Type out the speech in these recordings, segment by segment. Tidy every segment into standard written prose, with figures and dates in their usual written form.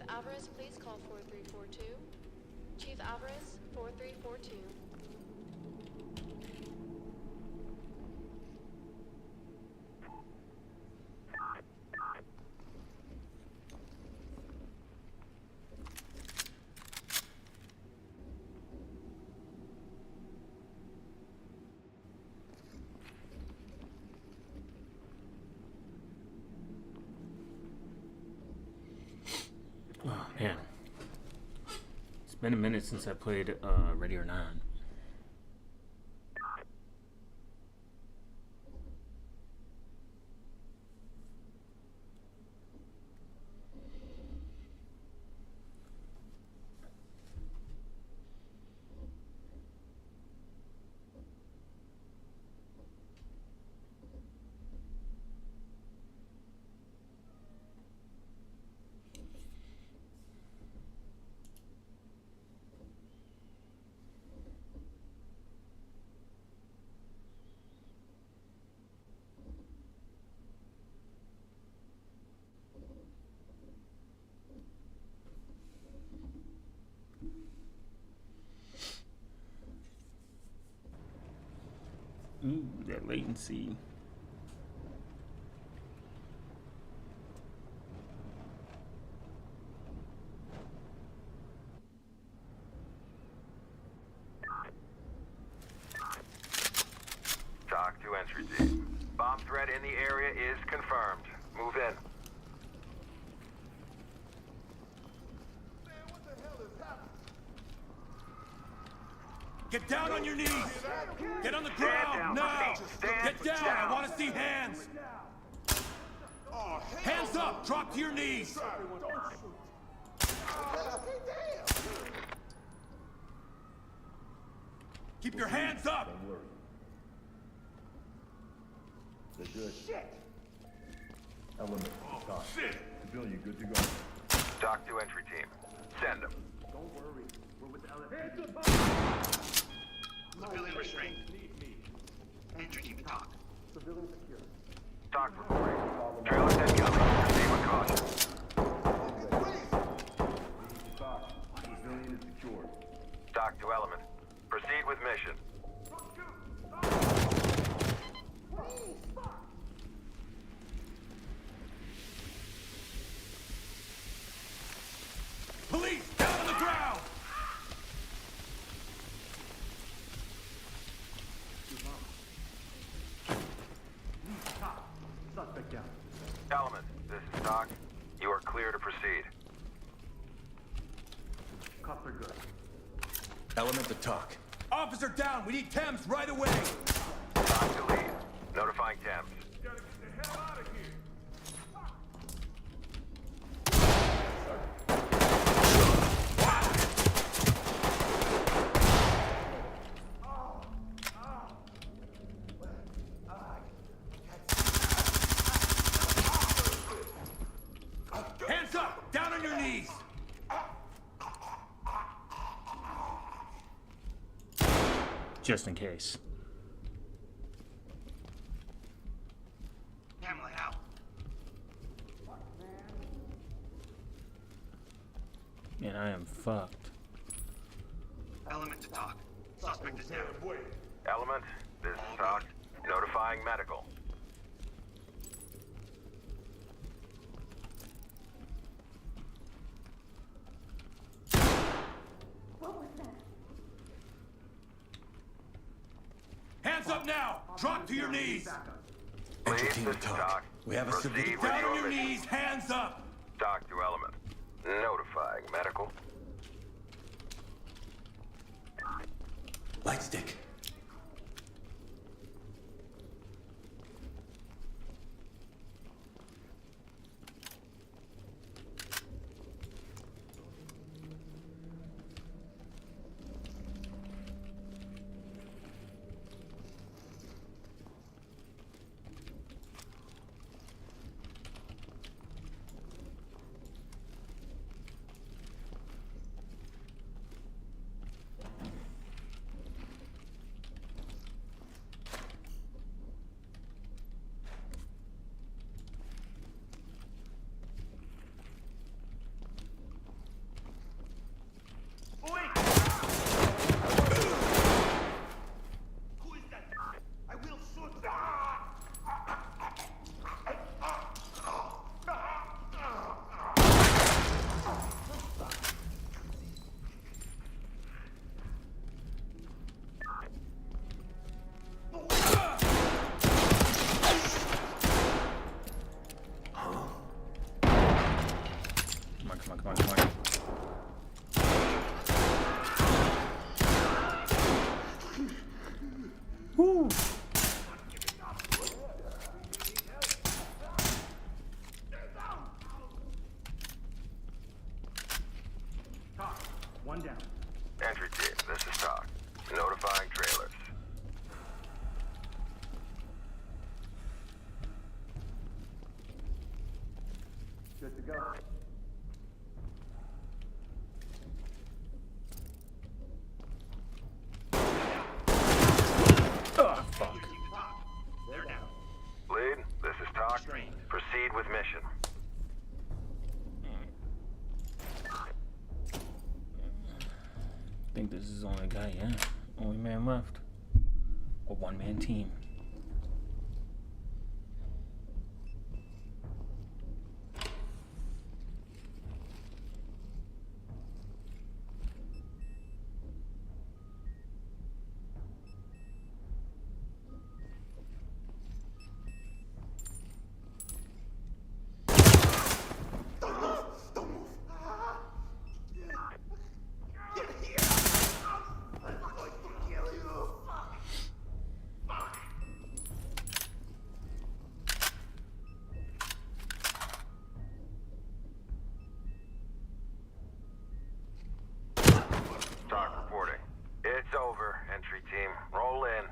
Alvarez, please call 4342. Chief Alvarez, 4342. Oh man, it's been a minute since I played Ready or Not. Ooh, that latency. Talk to entry team. Bomb threat in the area is confirmed. Move in. Man, what the hell is happening? Get down on your knees! Get on the Stand ground, down. now! Stand Get down, I down. want to see hands! Oh, Hands up, drop to your knees! Don't shoot. Okay, damn. Keep your hands up! Don't worry. They're good. Shit. Element. Talk. Shit. Civilian, good to go. Talk to entry team. Send them. Don't worry. We're with the element. Civilian restraint. Entry team to talk. Civilian secure. Talk recording. Trailer 10 coming. Proceed with caution. Talk. Civilian is secured. Talk to element. Proceed with mission. Police, down on the ground! Suspect down. Element, this is Talk. You are clear to proceed. Cops are good. Element to talk. Officer down, we need Thames right away! Talk to lead. Notifying Thames. Gotta get the hell out of here. Hands up, down on your knees! Just in case. Pamela out. Man, I am fucked. Element to talk. Suspect is down. Wait. Element, this is Talk. Notifying medical. Hands up now! Drop to your knees! Please, this is Talk. We have a Proceed civilian. with Down your on your mission. knees, hands up! Talk to element. Notifying medical. Light stick. Good to go. Oh, fuck. They're down. Lead, this is Talk. Restrained. Proceed with mission. I think this is the only guy, yeah. Only man left. A one-man team. Talk reporting. It's over, entry team. Roll in.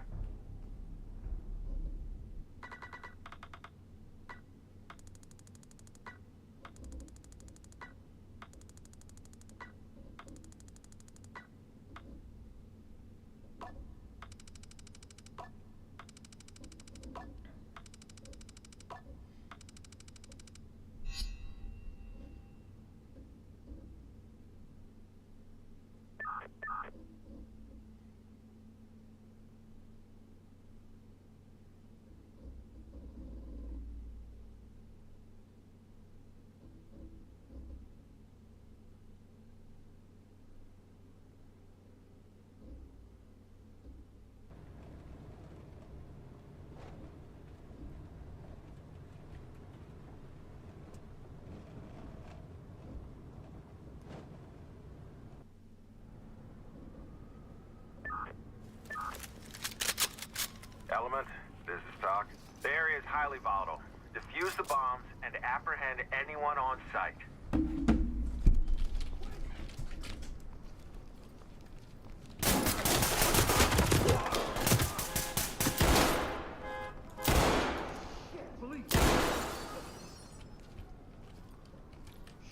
Element, this is Talk. The area is highly volatile. Defuse the bombs and apprehend anyone on site.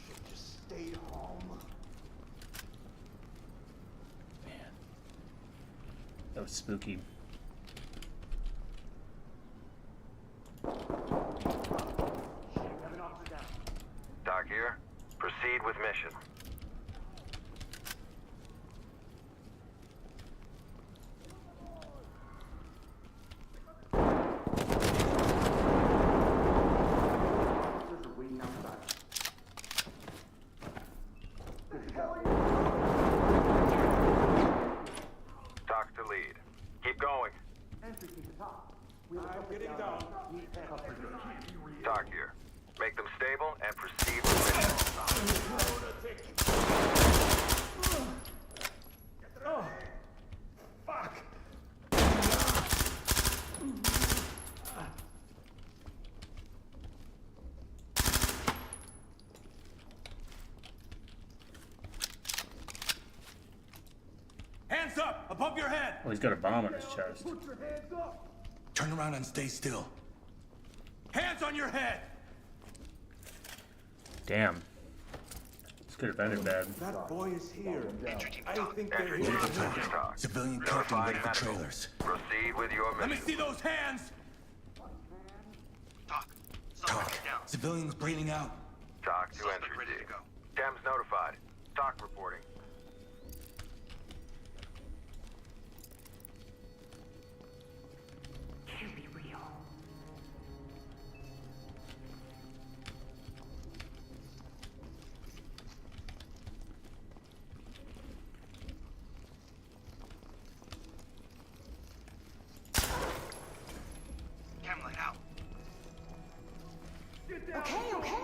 Should've just stayed home. Man. That was spooky. Have an officer down. Talk here. Proceed with mission. Officers are waiting outside. Good to go. Talk to lead. Keep going. Entry team to top. We will I'm put getting down. down. Need backup for you. Talk here. Make them stable and proceed with mission. Oh, fuck. Hands up! Above your head! Oh, he's got a bomb on his chest. Put your hands up. Turn around and stay still. Hands on your head! Damn. This could have ended bad. That boy is here. Entry team I Talk. think they're Entry here. team, this is Talk. Civilian captain Notifying ready for medical. trailers. Proceed with your Let me mission. see those hands! Talk. Talk. Suspect down. Civilians bleeding out. Talk to Suspect entry ready to team. go. Thames notified. Talk reporting. Can't be real. Cam light out.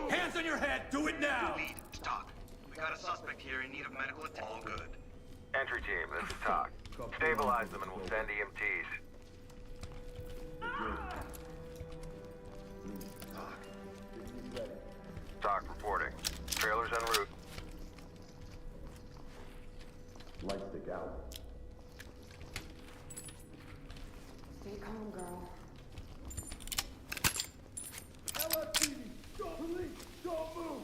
Hands on your head! Do it now! Lead. Talk. We got a suspect here in need of medical attention. All good. Entry team, this is Talk. Stabilize them and we'll send EMTs. Talk reporting. Trailers en route. Light stick out. Stay calm, girl. LSPD, don't police, don't move.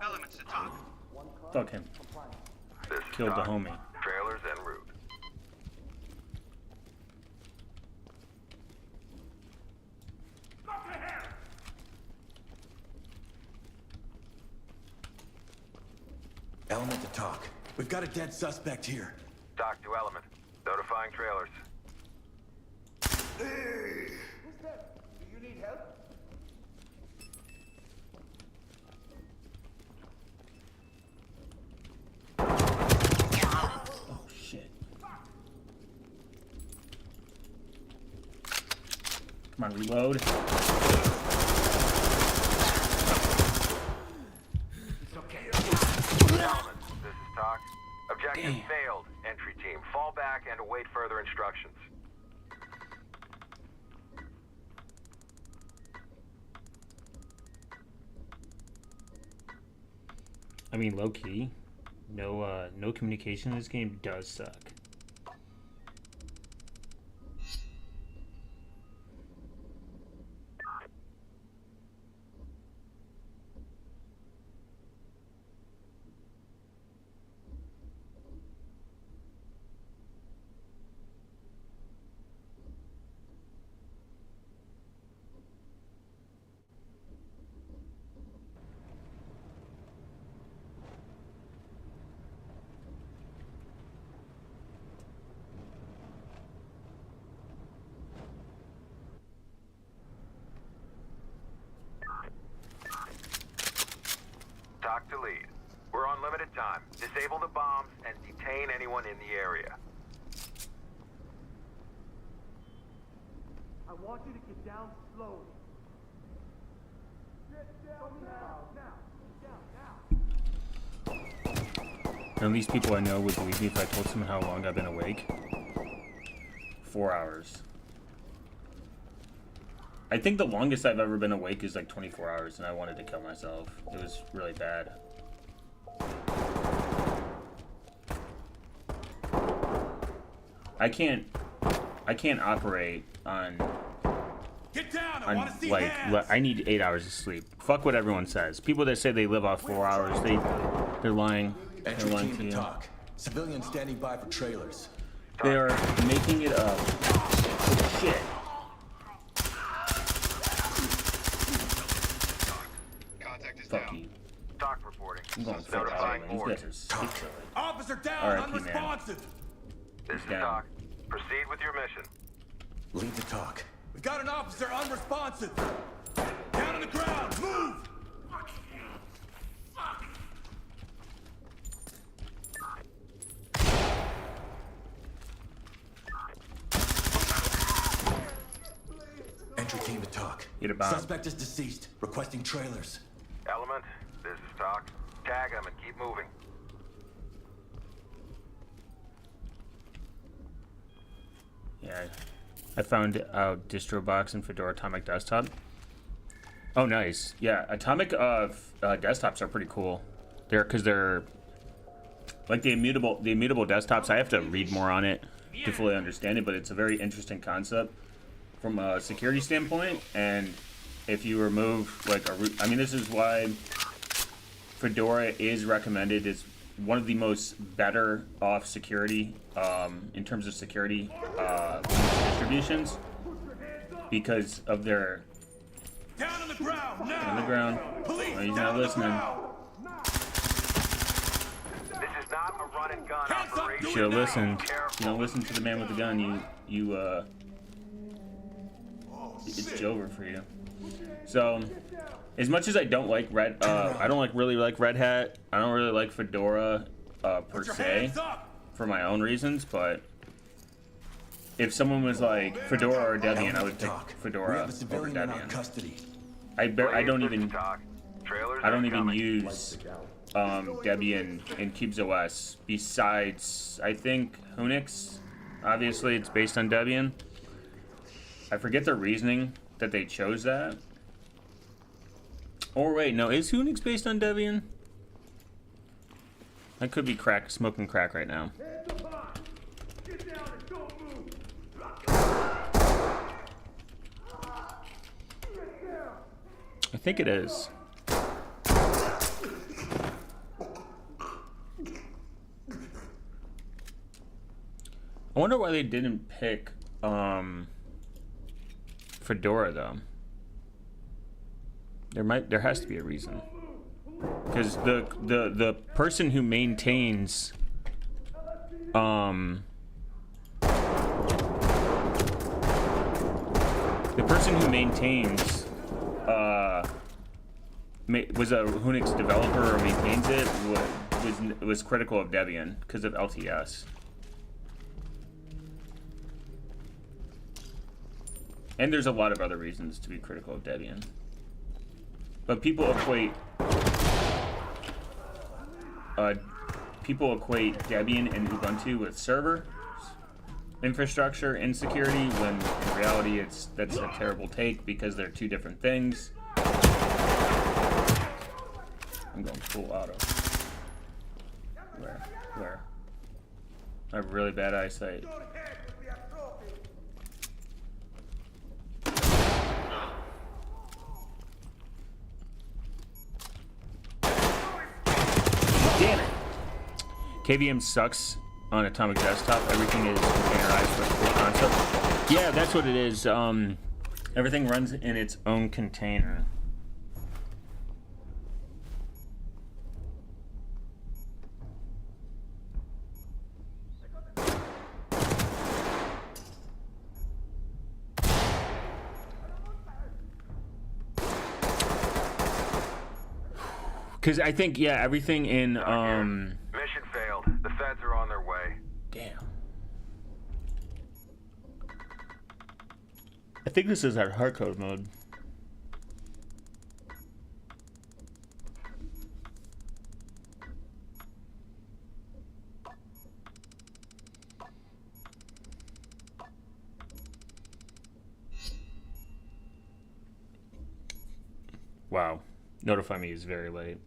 Elements to talk. Fuck him. This is Killed the Doc. homie. Trailers en route. Element to talk. We've got a dead suspect here. Doc to Element. Notifying trailers. Hey! Who's that? Do you need help? Oh shit. Come on, reload. This is Doc. Objective Damn. failed. Entry team. Fall back and await further instructions. I mean, low key, no communication in this game does suck. Doc to lead. We're on limited time. Disable the bombs and detain anyone in the area. I want you to get down slowly. Get down now! None of these people I know would believe me if I told them how long I've been awake. 4 hours. I think the longest I've ever been awake is like 24 hours, and I wanted to kill myself. It was really bad. I can't operate on Get down! I want to see like hands! I need 8 hours of sleep. Fuck what everyone says. People that say they live off 4 hours, they're lying. They're Entry lying team to to you. talk. Civilians standing by for trailers. They are making it up. Shit. Contact is Fuck down. you. Doc reporting. I'm going fuck out Notifying of These board. guys are sick. Officer down! R.I.P., man. Unresponsive! This is down. Doc. Proceed with your mission. Lead to talk. We've got an officer unresponsive! Down on the ground! Move! Entry team to talk. Get a bomb. Suspect is deceased. Requesting trailers. Element, this is Doc. Tag him and keep moving. Yeah, I found distro box and Fedora Atomic Desktop. Oh, nice. Yeah, Atomic desktops are pretty cool. They're like the immutable desktops. I have to read more on it to fully understand it, but it's a very interesting concept from a security standpoint. And if you remove like a root, I mean, this is why Fedora is recommended. It's one of the most better off security in terms of security distributions because of their Down on the ground! Now! on the ground. Police! Oh, he's down not on the listening. ground! This is not a run and gun Hands up, operation. do it Should have now. listened. Careful. You don't listen to the man with the gun. It's Jover for you. So, as much as I don't like really like Red Hat. I don't really like Fedora per Put your se hands up! for my own reasons. But if someone was like Fedora or Debian, I would pick Talk. We Fedora have a over civilian in our Debian. custody. I don't This is even Doc. Trailers I don't are even coming. use Debian and CubesOS. Besides, I think Unix. Obviously, it's based on Debian. I forget the reasoning that they chose that. Or wait, no, is Unix based on Debian? I could be smoking crack right now. Hands up high! Get down and don't move! I think it is. I wonder why they didn't pick Fedora though. There has to be a reason. Because the person who maintains the person who maintains was a Unix developer or maintains it was critical of Debian because of LTS. And there's a lot of other reasons to be critical of Debian. But people equate Debian and Ubuntu with server infrastructure and security, when in reality that's a terrible take because they're two different things. I'm going full auto. Where? I have really bad eyesight. Damn it! KVM sucks on Atomic Desktop. Everything is containerized with full concept. Yeah, that's what it is. Everything runs in its own container. Because I think, yeah, everything in, Mission failed. The feds are on their way. Damn. I think this is our hardcode mode. Wow. Notify me is very late.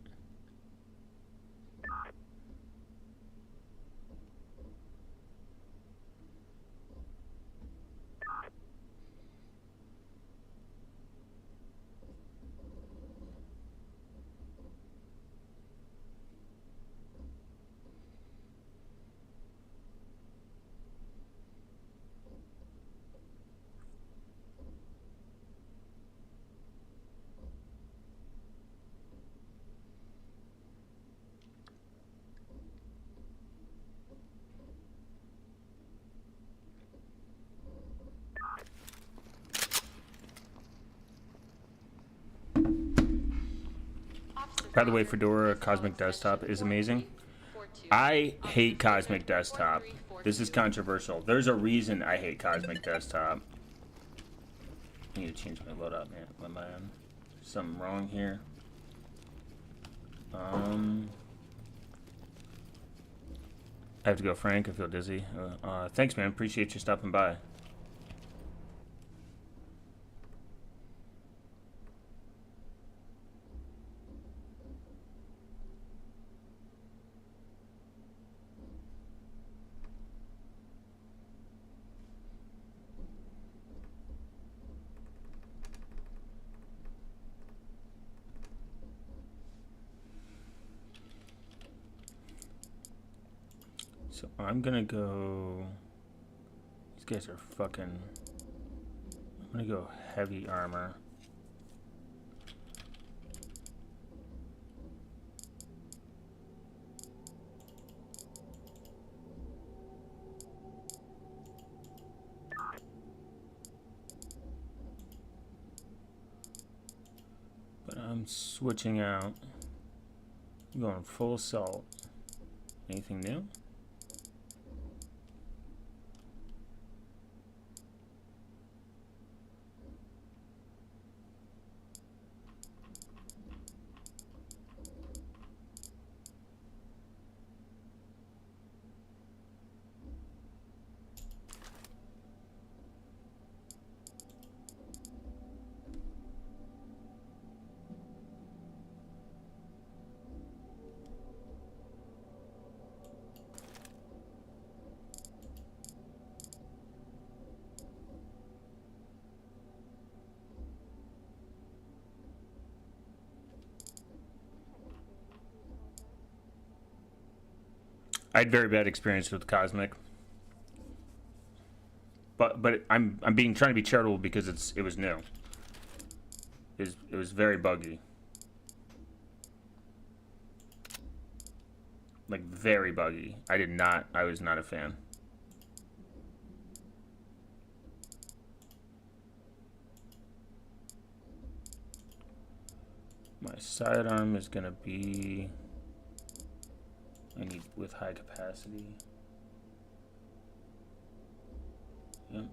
By the way, Fedora Cosmic Desktop is amazing. I hate Cosmic Desktop. This is controversial. There's a reason I hate Cosmic Desktop. I need to change my loadout, man. Am I on something wrong here? I have to go, Frank. I feel dizzy. Thanks, man. Appreciate you stopping by. So I'm gonna go. These guys are fucking. I'm gonna go heavy armor. But I'm switching out. I'm going full assault. Anything new? I had very bad experience with Cosmic. but I'm trying to be charitable because it was new. It was very buggy. Like very buggy. I was not a fan. My sidearm is gonna be, I need with high capacity. Yep.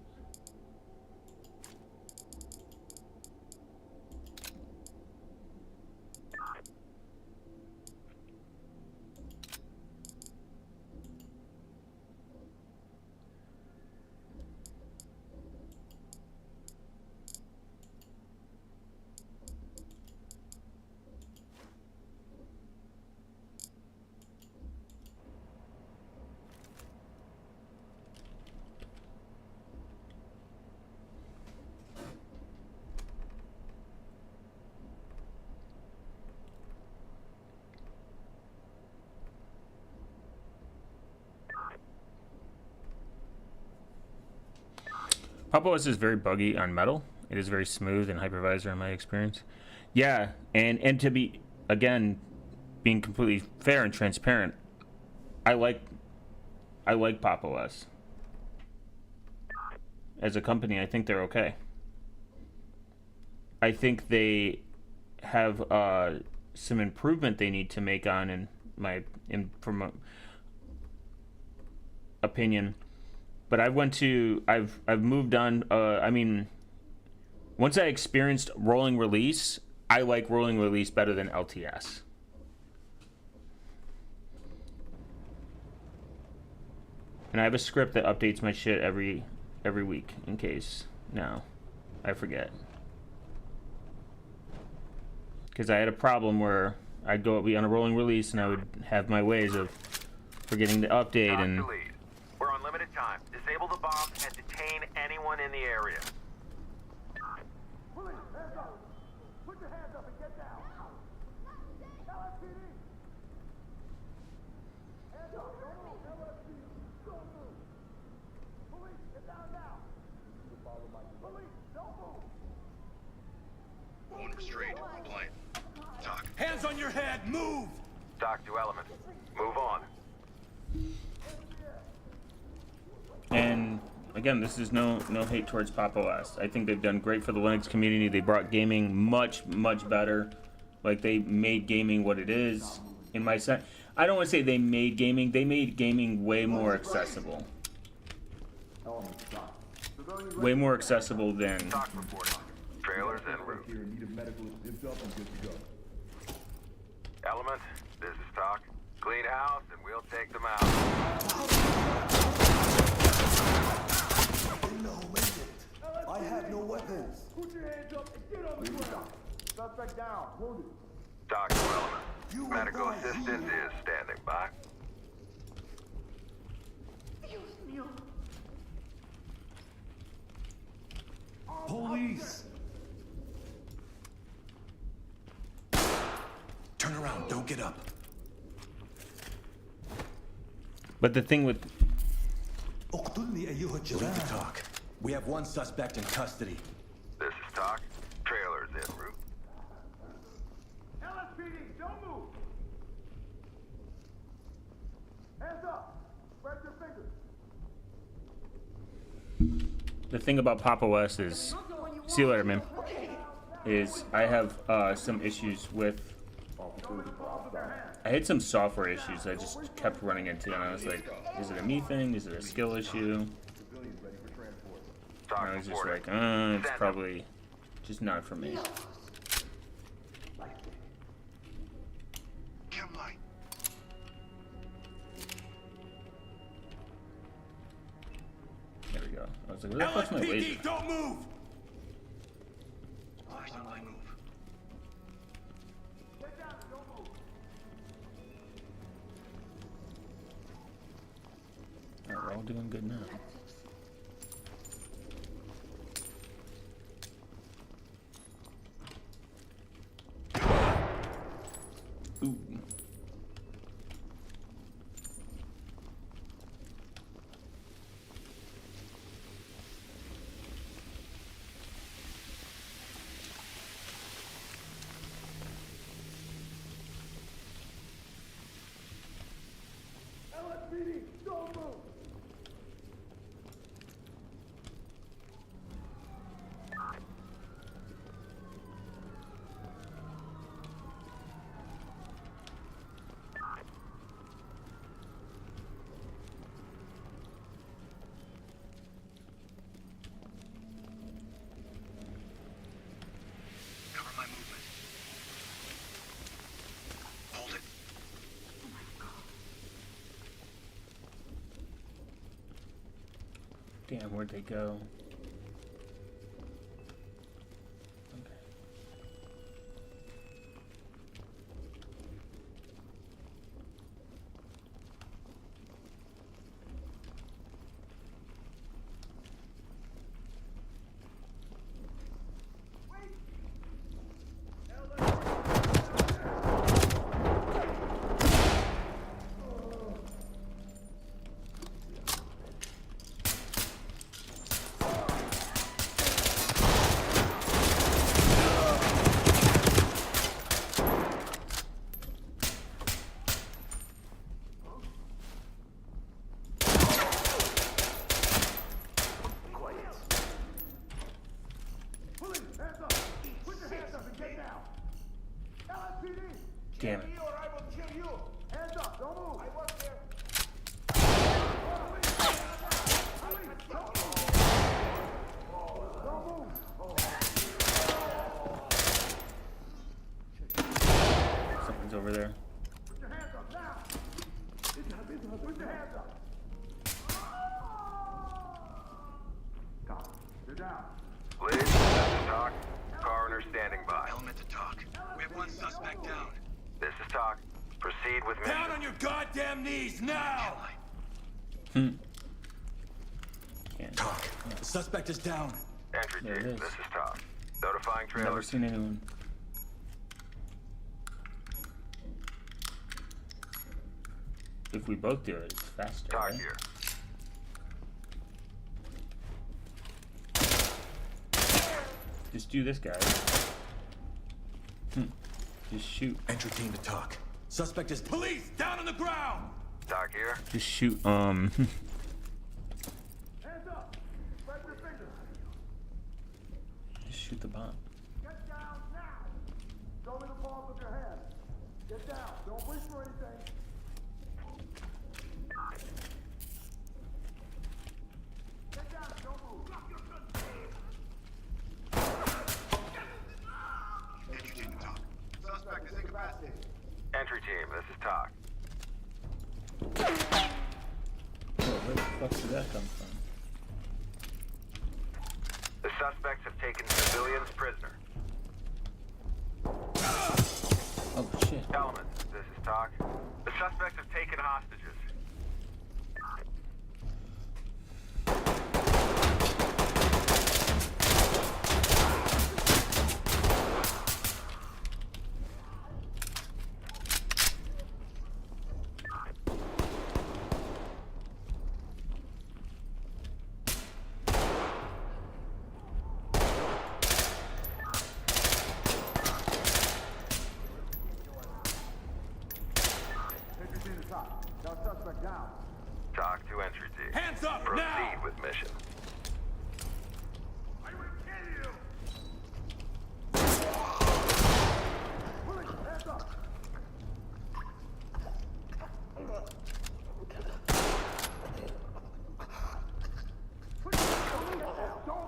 Pop! OS is very buggy on metal. It is very smooth and hypervisor in my experience. Yeah, and to be, again, being completely fair and transparent, I like Pop! OS. As a company, I think they're okay. I think they have some improvement they need to make on, from my opinion. But I've moved on. I mean, once I experienced rolling release, I like rolling release better than LTS. And I have a script that updates my shit every week in case now I forget. Because I had a problem where I'd be on a rolling release and I would have my ways of forgetting to update and. Dr. Lee, we're on limited time. Disable the bombs and detain anyone in the area. Police, hands up. Put your hands up and get down. LSPD. Hands up. Don't move. LSPD. Don't move. Police, get down now. Police, don't move. Unrestrained. Compliant. Talk. Hands on your head. Move. Doc to element. Move on. And again, this is no hate towards Pop! OS. I think they've done great for the Linux community. They brought gaming much better. Like they made gaming what it is. In my sense, I don't want to say they made gaming. They made gaming way more accessible. Way more accessible than. Doc reporting. Trailers en route. Element, this is Talk. Clean house and we'll take them out. No, wait it. I have no weapons. Put your hands up and get on the ground. Suspect down. Wounded. Doc to element. Medical assistance is standing by. Police. Turn around. Don't get up. But the thing with. Leave the talk. We have one suspect in custody. This is Talk. Trailers en route. LSPD, don't move. Hands up. Spread your fingers. The thing about Pop! OS is. See you later, man. Is I have some issues with. I had some software issues I just kept running into, and I was like, is it a me thing? Is it a skill issue? And I was just like, it's probably just not for me. Chem light. There we go. I was like, where the fuck's my laser? LSPD, don't move. Eyes on my move. Get down and don't move. Alright, we're all doing good now. Ooh. LSPD, don't move! Cover my movement. Hold it. Damn, where'd they go? Okay. Police, hands up! Put your hands up and get down! LSPD! Damn it. Kill me or I will kill you! Hands up, don't move! I work there! Don't move! Something's over there. Put your hands up now! Put your hands up! Stop. You're down. Liz, this is Talk. Coroner standing by. Element to talk. We have one suspect down. This is Talk. Proceed with mission. Down on your goddamn knees now! Can't. Talk. The suspect is down. Entry There it team, is. this is Talk. Notifying Never trailers. seen anyone. If we both do it, it's faster, Talk right? here. Just do this, guys. Just shoot. Entry team to talk. Suspect is police down on the ground. Talk here. Just shoot. Hands up! Spread your fingers! Just shoot the bomb. Get down now! Show me the palms of your hands. Get down. Don't whisper anything. Get down. Don't move. Drop your gun. Entry team to talk. Suspect is incapacitated. Entry team, this is Talk. Oh, where the fuck did that come from? The suspects have taken civilians prisoner. Oh shit. Element, this is Talk. The suspects have taken hostages. Entry team to top. Got suspect down. Talk to entry team. Hands up Proceed now! with mission. I will kill you! Police, hands up!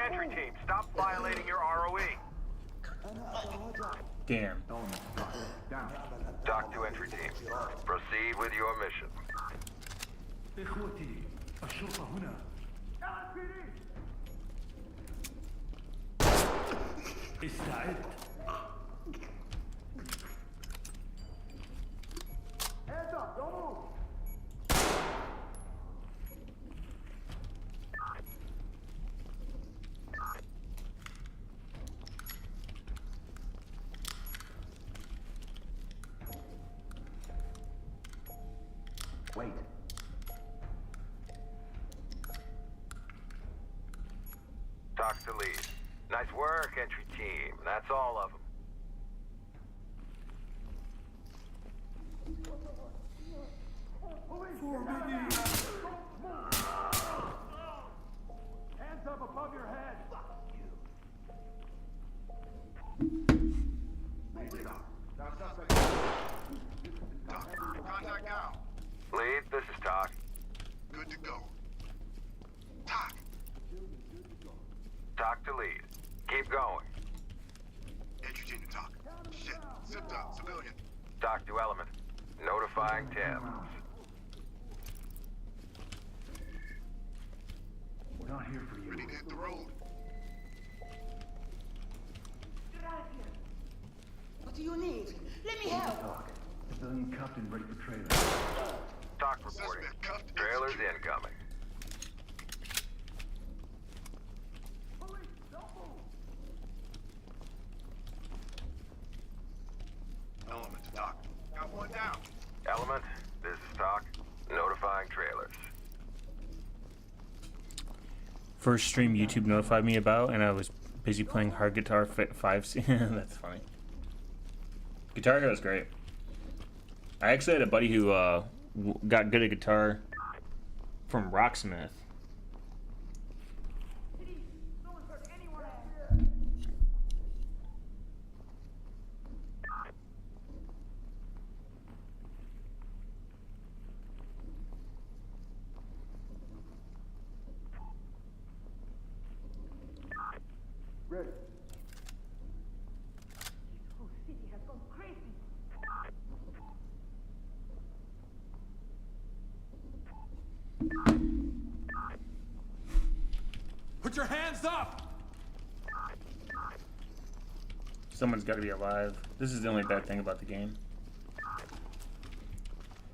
Entry team, stop violating your ROE. Damn. Down. Talk to entry team. Proceed with your mission. إخوتي الشرطة هنا. LSPD! استعد. Hands up, don't move! Wait. Talk to lead. Nice work, entry team. That's all of them. Police! 4 minutes! to go. Talk. Talk to lead. Keep going. Entry team to talk. Shit. Zipped up. Civilian. Talk to element. Notifying Thames. We're not here for you. Ready to hit the road. What do you need? Let me help. Talk. Civilian cuffed and ready for trailer. Talk reporting. Suspect cuffed. Trailers Execute. incoming. Police, don't move. Element to talk. Got one down. Element, this is Talk. Notifying trailers. First stream YouTube notified me about, and I was busy playing Hard Guitar 5. That's funny. Guitar Hero is great. I actually had a buddy who got good at guitar from Rocksmith. Ready. Whole city has gone crazy. Put your hands up! Someone's got to be alive. This is the only bad thing about the game.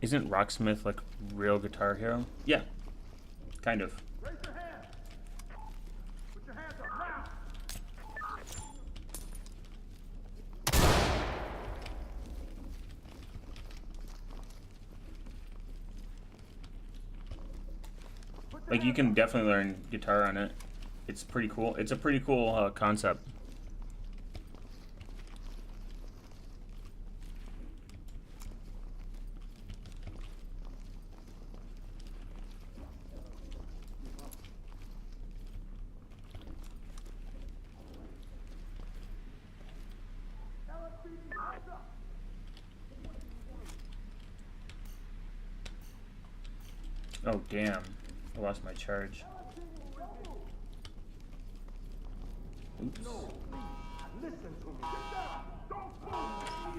Isn't Rocksmith like real Guitar Hero? Yeah, kind of. Raise your hand. Put your hands up now. Like you can definitely learn guitar on it. It's pretty cool. It's a pretty cool concept. LSPD, hands up. Oh damn, I lost my charge. Oops. Listen to me. Get down. Don't move.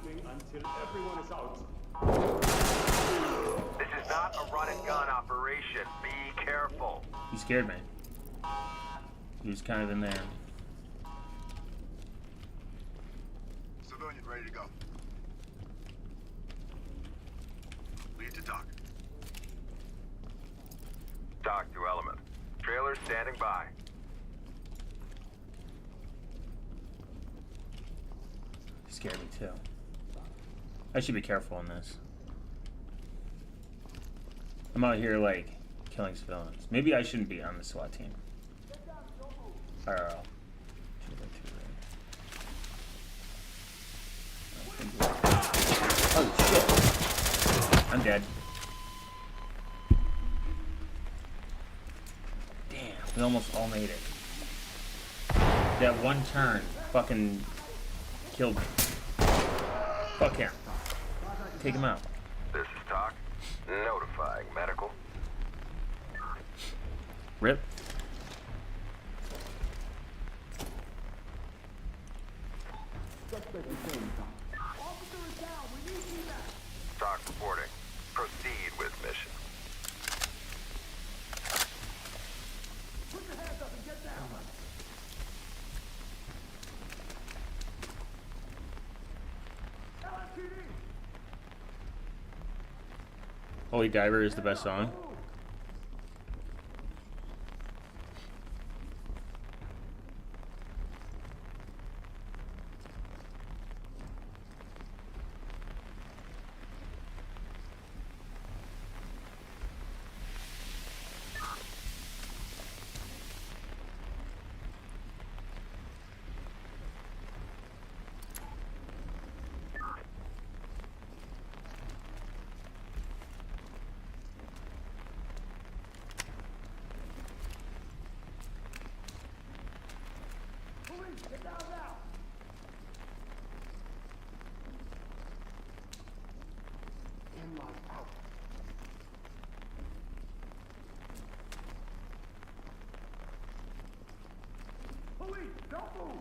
Leaving until everyone is out. This is not a run and gun operation. Be careful. He scared me. He was kind of in there. Civilian ready to go. Lead to talk. Talk to element. Trailers standing by. He scared me too. I should be careful on this. I'm out here like killing civilians. Maybe I shouldn't be on the SWAT team. RRL. Oh shit. I'm dead. Damn, we almost all made it. That one turn fucking killed me. Fuck him. Take him out. This is Talk. Notifying medical. Rip. Officer is down. We need you back. Talk reporting. Proceed with mission. Put your hands up and get down. LSPD. Holy Diver is the best song. Don't move.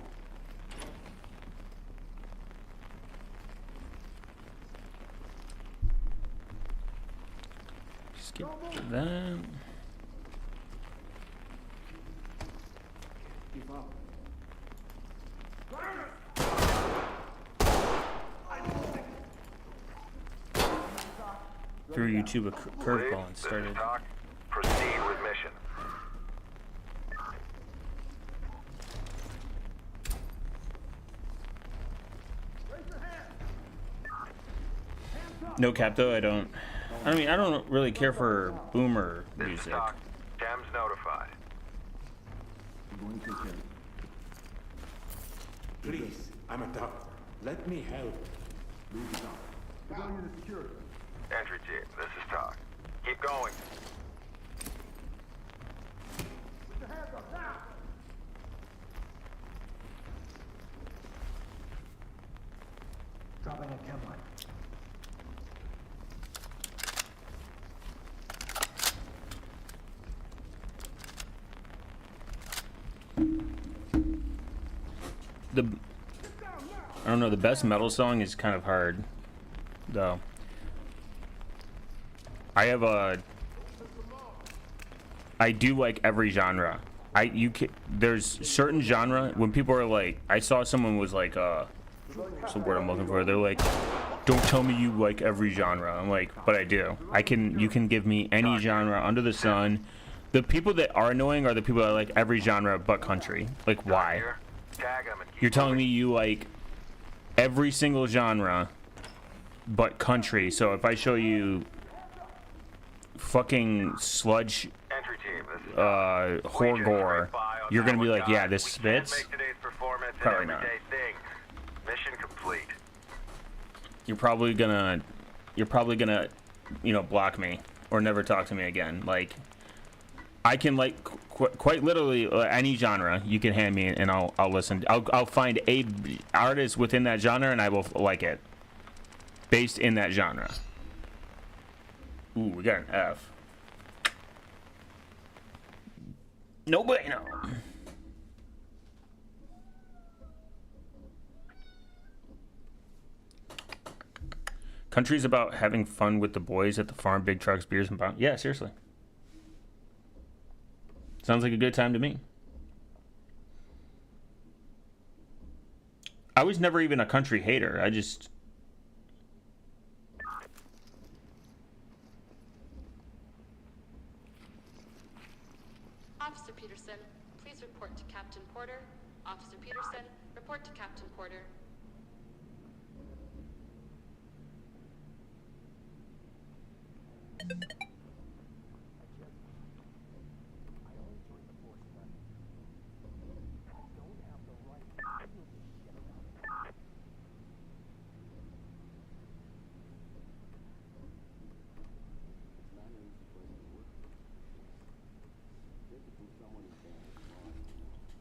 Skip that. Give up. Threw YouTube a curveball and This started. is Doc. Proceed with mission. No cap though. I don't. I mean, I don't really care for boomer This is music. Doc. Thames notified. I'm going to take care of it. Please, I'm a doctor. Let me help. Leave the dock. We're going into security. Entry team, this is Doc. Keep going. Put your hands up now. Dropping a chem line. The I don't know. The best metal song is kind of hard, though. I do like every genre. There's certain genre when people are like, I saw someone was like, what's the word I'm looking for? They're like, don't tell me you like every genre. I'm like, but I do. You can give me any genre under the sun. The people that are annoying are the people that like every genre but country. Like, why? Here. Tag him and keep You're telling me moving. you like every single genre but country. So if I show you fucking sludge Entry team, this is Doc. horror, you're gonna be like, yeah, this We can't spits. make today's performance an Probably not. everyday thing. Mission complete. You're probably gonna, block me or never talk to me again. Like, I can like quite literally any genre you can hand me and I'll listen. I'll find a artist within that genre and I will like it based in that genre. Ooh, we got an F. No bueno. Country's about having fun with the boys at the farm, big trucks, beers, and yeah, seriously. Sounds like a good time to me. I was never even a country hater. I just... Officer Peterson, please report to Captain Porter. Officer Peterson, report to Captain Porter.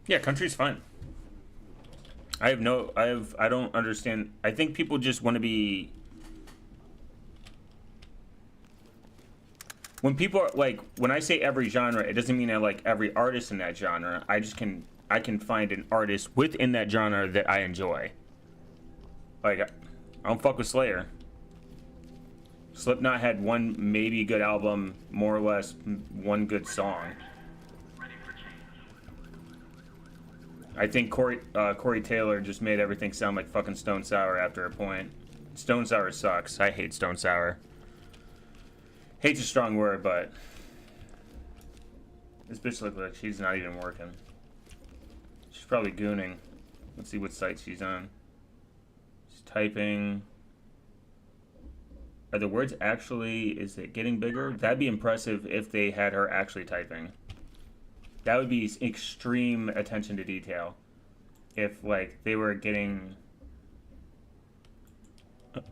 Yeah, country's fun. I don't understand. I think people just want to be... When people are like, when I say every genre, it doesn't mean I like every artist in that genre. I can find an artist within that genre that I enjoy. Like, I don't fuck with Slayer. Slipknot had one maybe good album, more or less one good song. I think Corey Taylor just made everything sound like fucking Stone Sour after a point. Stone Sour sucks. I hate Stone Sour. Hate's a strong word, but this bitch looks like she's not even working. She's probably gooning. Let's see what site she's on. She's typing. Are the words actually, is it getting bigger? That'd be impressive if they had her actually typing. That would be extreme attention to detail. If, like, they were getting...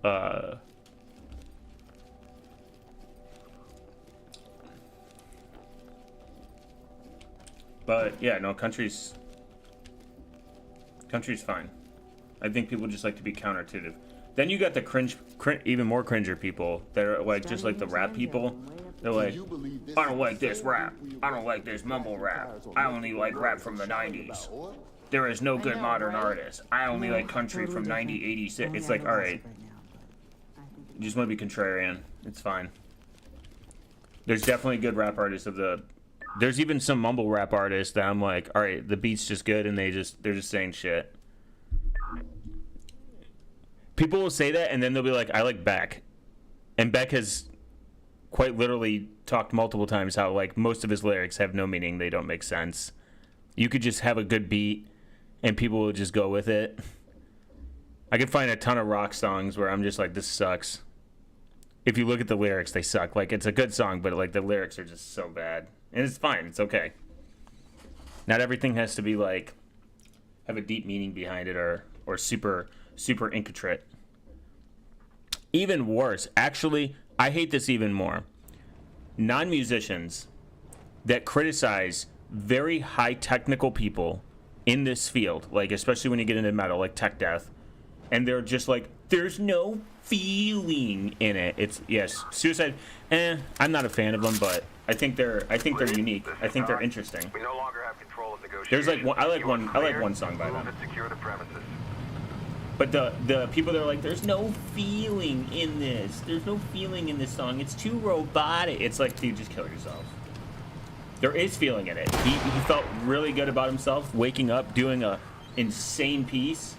But, yeah, no, country's fine. I think people just like to be counterintuitive. Then you got the even more cringer people that are, like, just like the rap people. They're like, I don't like this rap. I don't like this mumble rap. I only like rap from the 90s. there is no good know, modern right? artist. I only like country from 1986. It's like, all right, you just want to be contrarian. It's fine. There's definitely good rap artists of the. There's even some mumble rap artists that I'm like, all right, the beat's just good, and they're just saying shit. People will say that, and then they'll be like, I like Beck, and Beck has quite literally talked multiple times how like most of his lyrics have no meaning, they don't make sense. You could just have a good beat, and people will just go with it. I could find a ton of rock songs where I'm just like, this sucks. If you look at the lyrics, they suck. Like, it's a good song, but like the lyrics are just so bad. And it's fine. It's okay. Not everything has to be like have a deep meaning behind it or super intricate. Even worse, actually, I hate this even more. Non-musicians that criticize very high technical people in this field, like especially when you get into metal, like tech death, and they're just like, there's no feeling in it. It's yes, Suicide. I'm not a fan of them, but I think they're unique. I think they're interesting. We no longer have control of negotiations. There's like one, I like You are clear. one song by Move them. and secure the premises. But the people that are like, there's no feeling in this. There's no feeling in this song. It's too robotic. It's like, dude, just kill yourself. There is feeling in it. He felt really good about himself, waking up, doing a insane piece.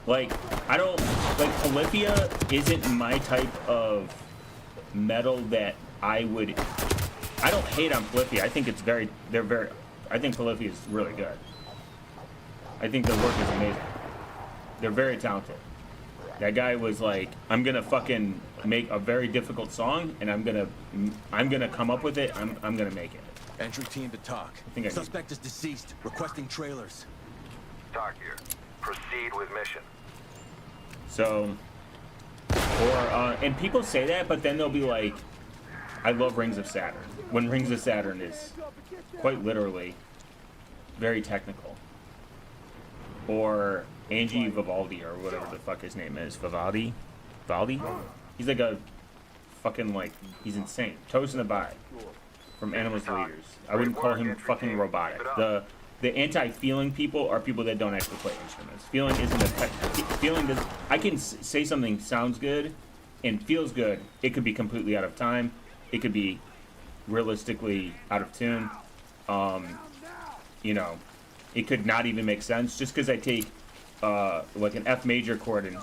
Like, I don't, like, Polyphia isn't my type of metal that I don't hate on Polyphia. I think I think Polyphia is really good. I think their work is amazing. They're very talented. That guy was like, I'm gonna fucking make a very difficult song, and I'm gonna come up with it. I'm gonna make it. Entry team to talk. think I need- Suspect is deceased. Requesting trailers. Talk here. Proceed with mission. So, and people say that, but then they'll be like, I love Rings of Saturn. When Rings of Saturn is quite literally very technical. Or Angie Vivaldi, or whatever the fuck his name is. Vivaldi? He's like a fucking, like, he's insane. Toes in the Bye from Animals Leaders. I wouldn't call him fucking robotic. The anti-feeling people are people that don't actually play instruments. Feeling isn't a feeling does. I can say something sounds good and feels good. It could be completely out of time. It could be realistically out of tune. You know, it could not even make sense just because I take like an F major chord and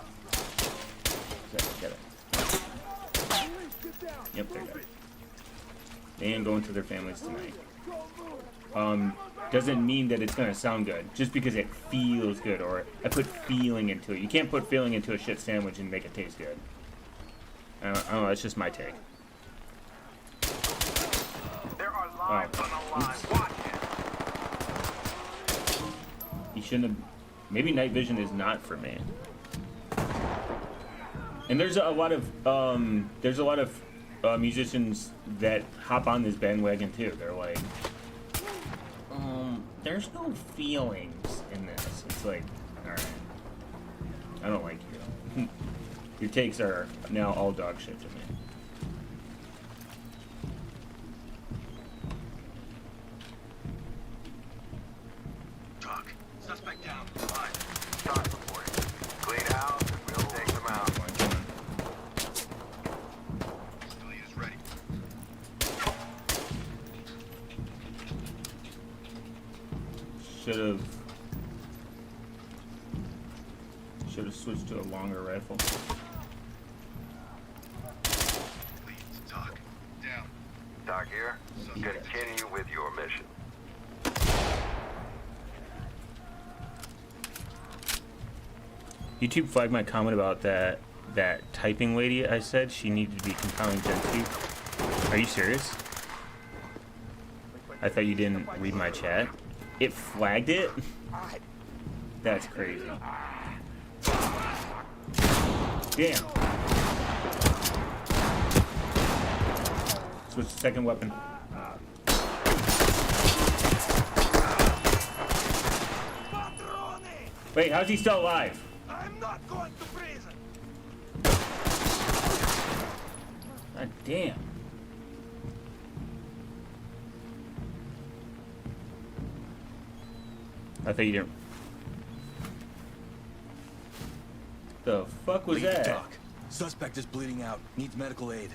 get it. Yep, they're dead. They ain't going to their families tonight. Doesn't mean that it's gonna sound good just because it feels good or I put feeling into it. You can't put feeling into a shit sandwich and make it taste good. I don't know. That's just my take. There are lives on the line. Oops. Watch it. You shouldn't have. Maybe night vision is not for me. And there's a lot of musicians that hop on this bandwagon too. They're like, there's no feelings in this. It's like, all right, I don't like you. Your takes are now all dog shit to me. Talk. Suspect down. Five. Talk report. Clean house and we'll take them out. Civilian is ready. Should have switched to a longer rifle. Leads. Talk. Down. Talk here. Continue with your mission. YouTube flagged my comment about that typing lady. I said she needed to be compiling Gen 2. Are you serious? I thought you didn't read my chat. It flagged it? That's crazy. Damn. Switch to second weapon. Wait, how's he still alive? I'm not going to prison. God damn. I thought you didn't. The fuck was Lead the that? talk. Suspect is bleeding out. Needs medical aid.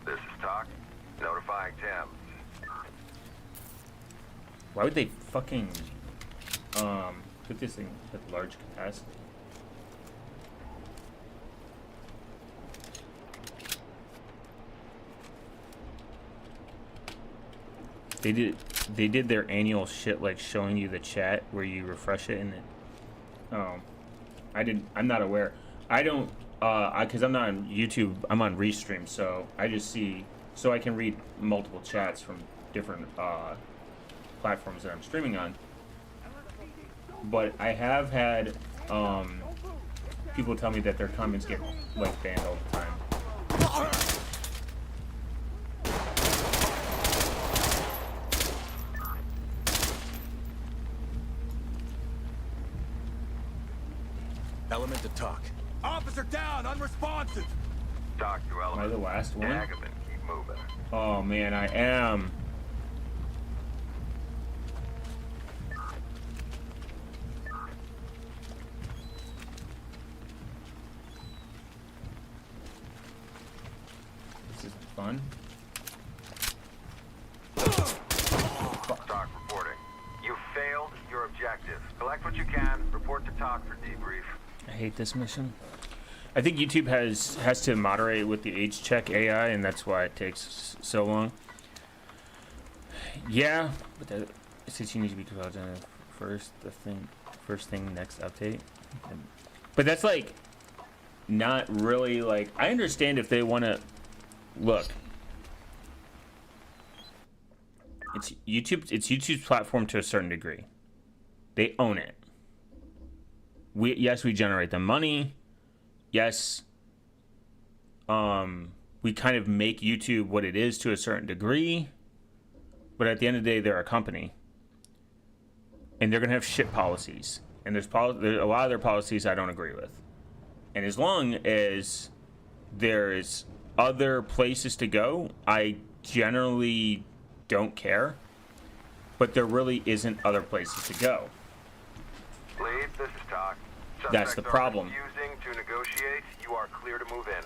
This is Talk. Notifying Tim. Why would they fucking put this thing at large capacity? They did their annual shit like showing you the chat where you refresh it and it. I'm not aware. I don't because I'm not on YouTube. I'm on Restream, so I just see so I can read multiple chats from different platforms that I'm streaming on. But I have had people tell me that their comments get like banned all the time. Element to talk. Officer down, unresponsive. Talk to Am I Element. the last one? Agabin, keep moving. Oh man, I am. This is fun. Talk reporting. You failed your objective. Collect what you can. Report to Talk for debrief. I hate this mission. I think YouTube has to moderate with the age check AI, and that's why it takes so long. Yeah, but that since you need to be developed first thing next update. But that's like not really like I understand if they want to look. It's YouTube's platform to a certain degree. They own it. We generate the money. Yes, we kind of make YouTube what it is to a certain degree, but at the end of the day, they're a company, and they're gonna have shit policies. And there's a lot of their policies I don't agree with. And as long as there's other places to go, I generally don't care. But there really isn't other places to go. Lead, this is Talk. That's the problem. Refusing to negotiate. You are clear to move in.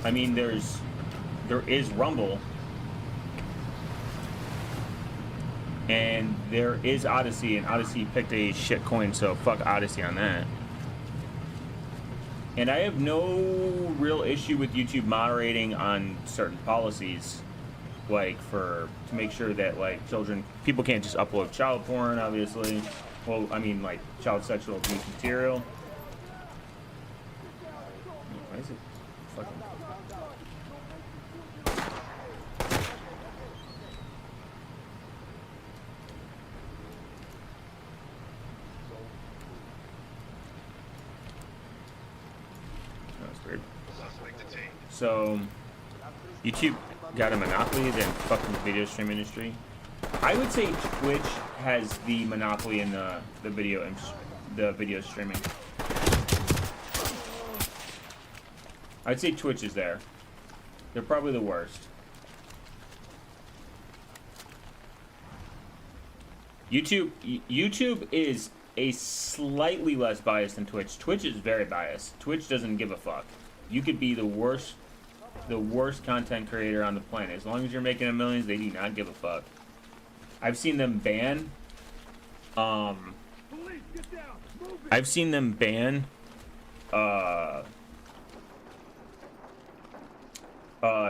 I mean, there is Rumble, and there is Odyssey, and Odyssey picked a shit coin, so fuck Odyssey on that. And I have no real issue with YouTube moderating on certain policies, like to make sure that like people can't just upload child porn, obviously. Well, I mean like child sexual abuse material. Why is it fucking? That's weird. So, YouTube got a monopoly than fucking video stream industry. I would say Twitch has the monopoly in the video streaming. I'd say Twitch is there. They're probably the worst. YouTube is a slightly less biased than Twitch. Twitch is very biased. Twitch doesn't give a fuck. You could be the worst content creator on the planet. As long as you're making millions, they do not give a fuck. I've seen them ban. I've seen them ban.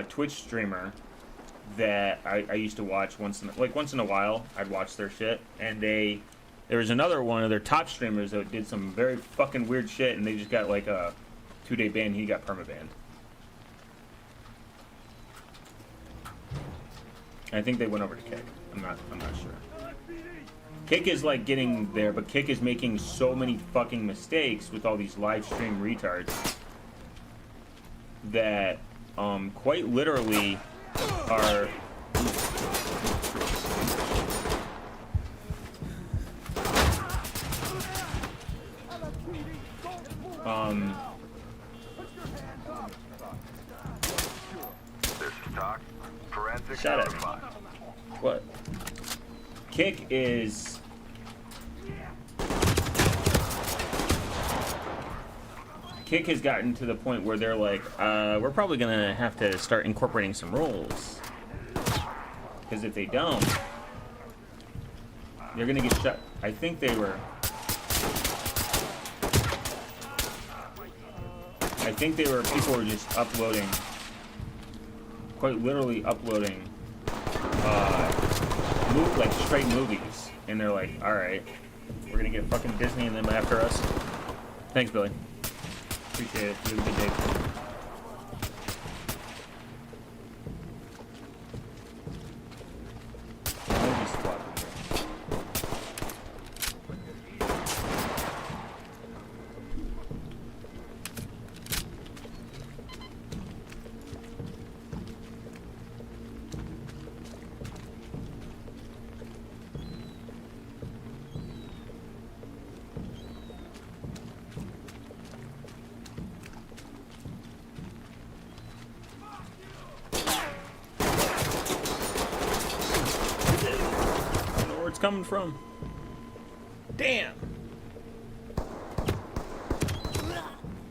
Twitch streamer that I used to watch once in a while. I'd watch their shit, and there was another one of their top streamers that did some very fucking weird shit, and they just got like a 2-day ban. He got permabanned. I think they went over to Kick. I'm not sure. Kick is like getting there, but Kick is making so many fucking mistakes with all these live stream retards that quite literally are This is Talk. Forensic Shut up. notified. what? Kick is Kick has gotten to the point where they're like, we're probably gonna have to start incorporating some rules. Because if they don't, they're gonna get shut. I think they were. People were just uploading, quite literally uploading, like straight movies. And they're like, alright, we're gonna get fucking Disney and them after us. Thanks, Billy. Appreciate it. You have a good day. Coming from. Damn.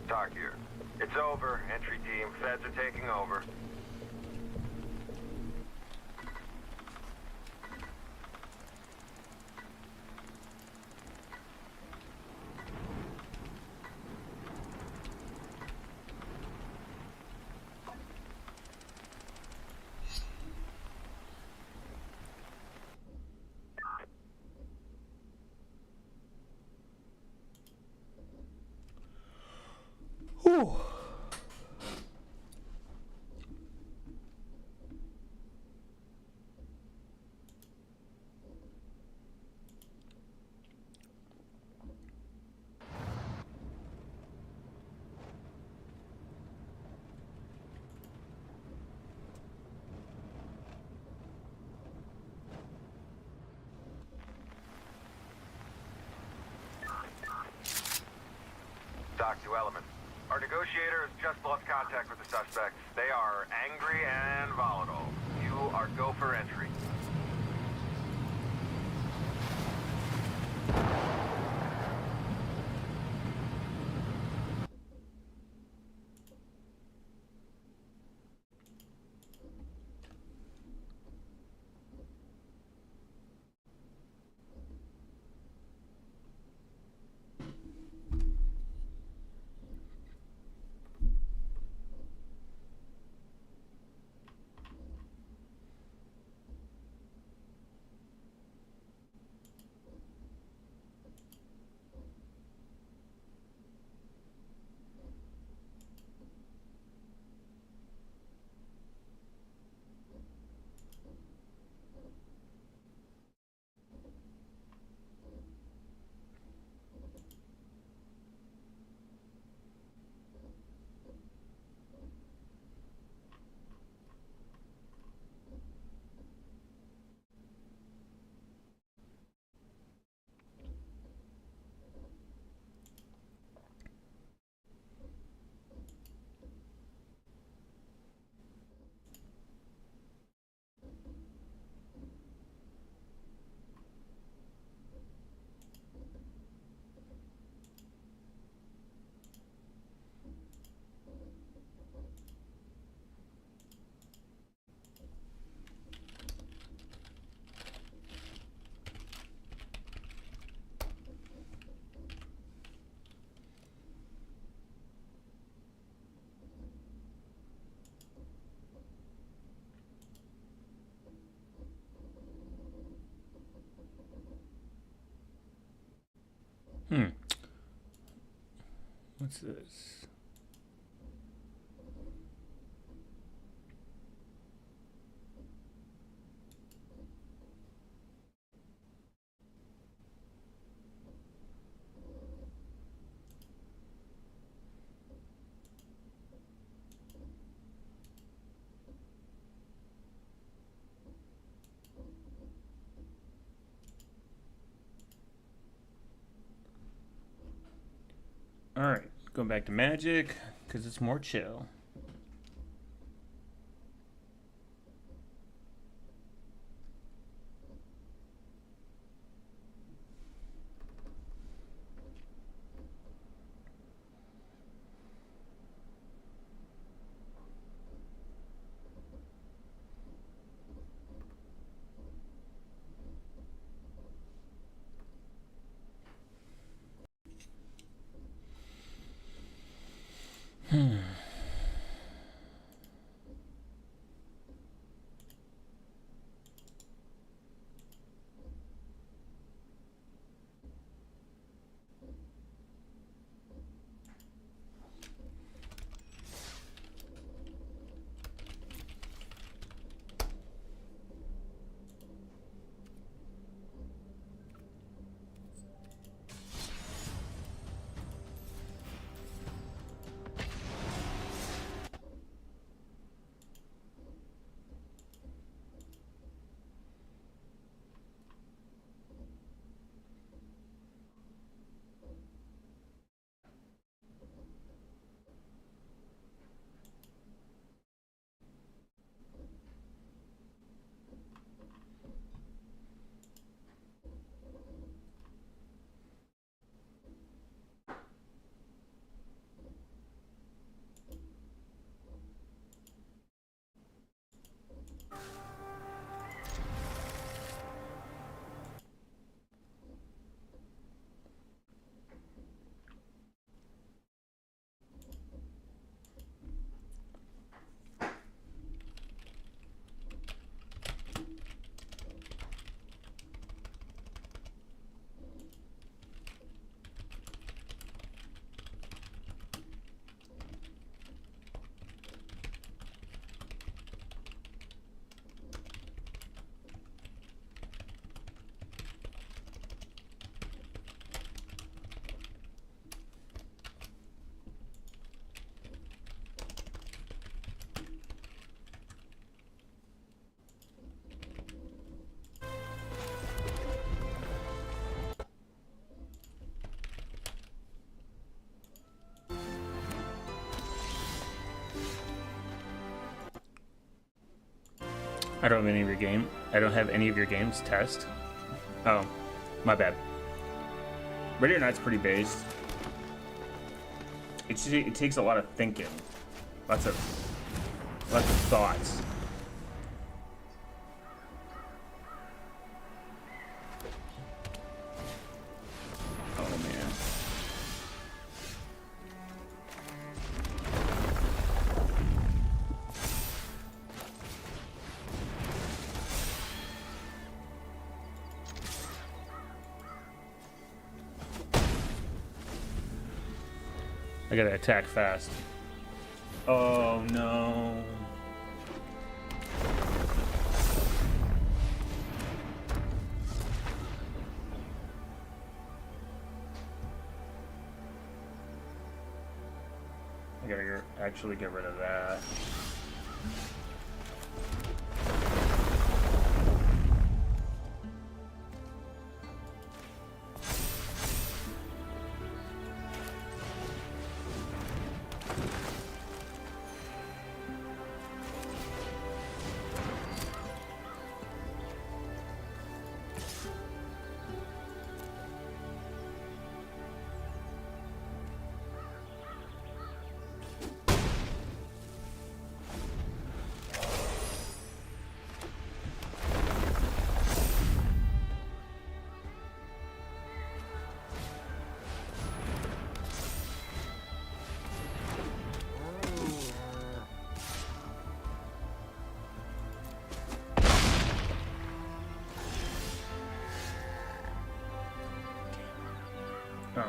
Talk here. It's over. Entry team. Feds are taking over. Whew. Doc to Element. Our negotiator has just lost contact with the suspects. They are angry and volatile. You are go for entry. What's this? Alright, going back to magic, because it's more chill. I don't have any of your game. I don't have any of your games test. Oh, my bad. Radio Night's pretty based. It takes a lot of thinking, lots of thoughts. Oh man. I gotta attack fast. Oh no. I gotta actually get rid of that. Oh.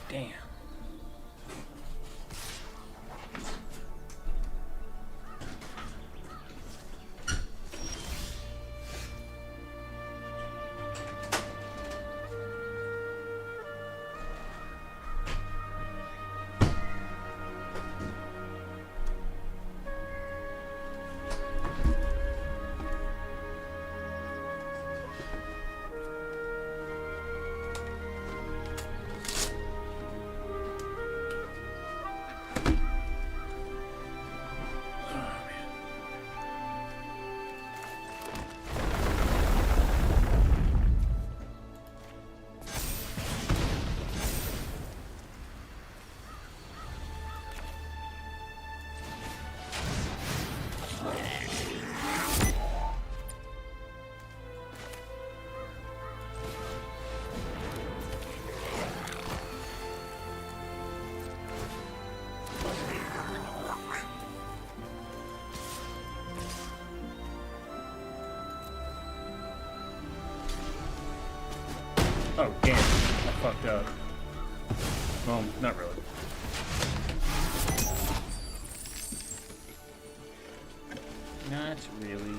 Damn. Oh, damn. I fucked up. Well, not really. Not really.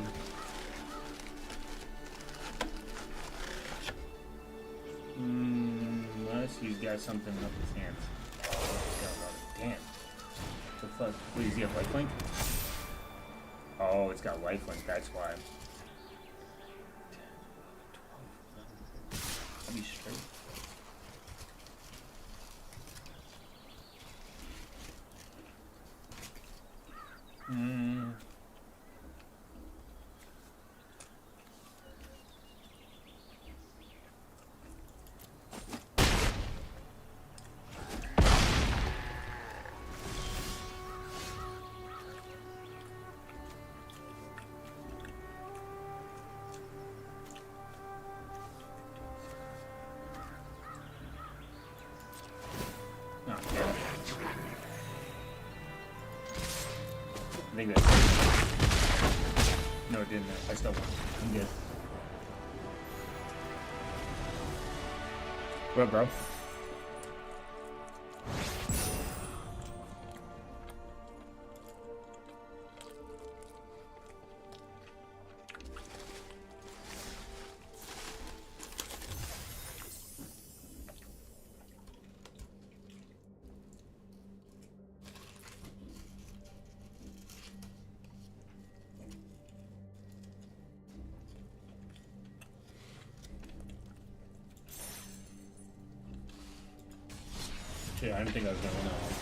Unless he's got something up his hands. Damn. The fuck? Wait, does he have lifelink? Oh, it's got lifelink, that's why. I'll be straight. I think that's... No, it didn't. I still won. I'm good. What up, bro? Yeah, I didn't think I was gonna win that one.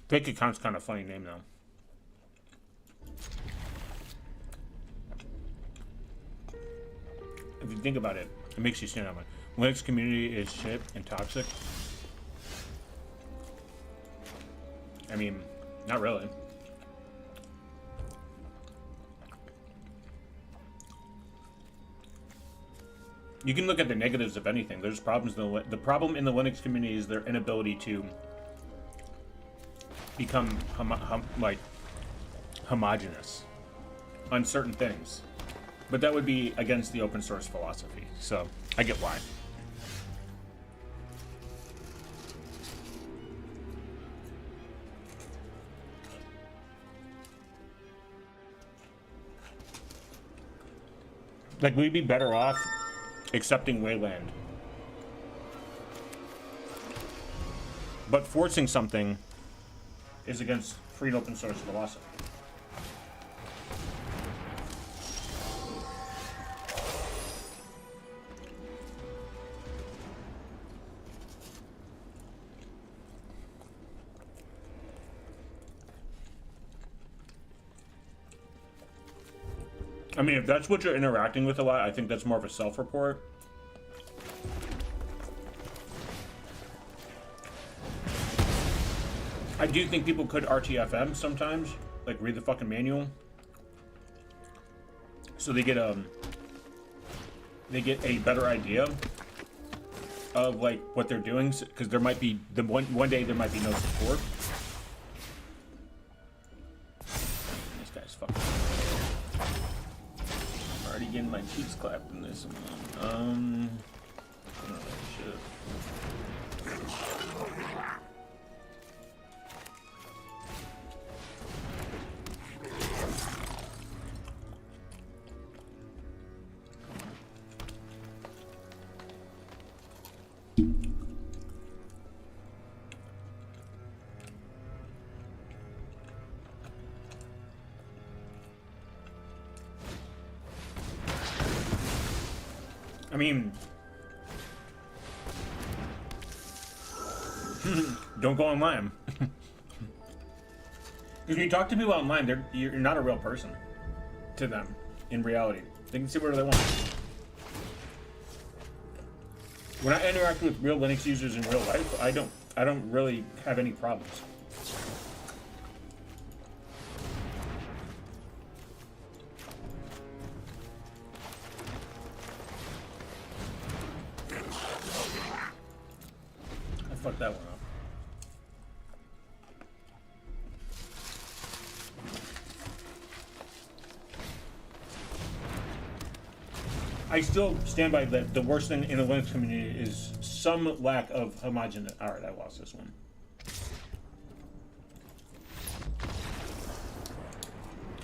Fake account's kind of a funny name though. If you think about it, it makes you stand out. Linux community is shit and toxic. I mean, not really. You can look at the negatives of anything. There's problems. The problem in the Linux community is their inability to become homogenous on certain things. But that would be against the open source philosophy, so I get why. Like, we'd be better off accepting Wayland. But forcing something is against free and open source philosophy. I mean, if that's what you're interacting with a lot, I think that's more of a self-report. I do think people could RTFM sometimes, like read the fucking manual, so they get a better idea of like what they're doing, because there might be one day there might be no support. This guy's fucking. I'm already getting my cheeks clapped in this one. I don't know, shit. I mean, don't go online. Because when you talk to people online, you're not a real person to them in reality. They can say whatever they want. When I interact with real Linux users in real life, I don't really have any problems. Fuck that one up. I still stand by that the worst thing in the Linux community is some lack of homogeneous. Alright, I lost this one.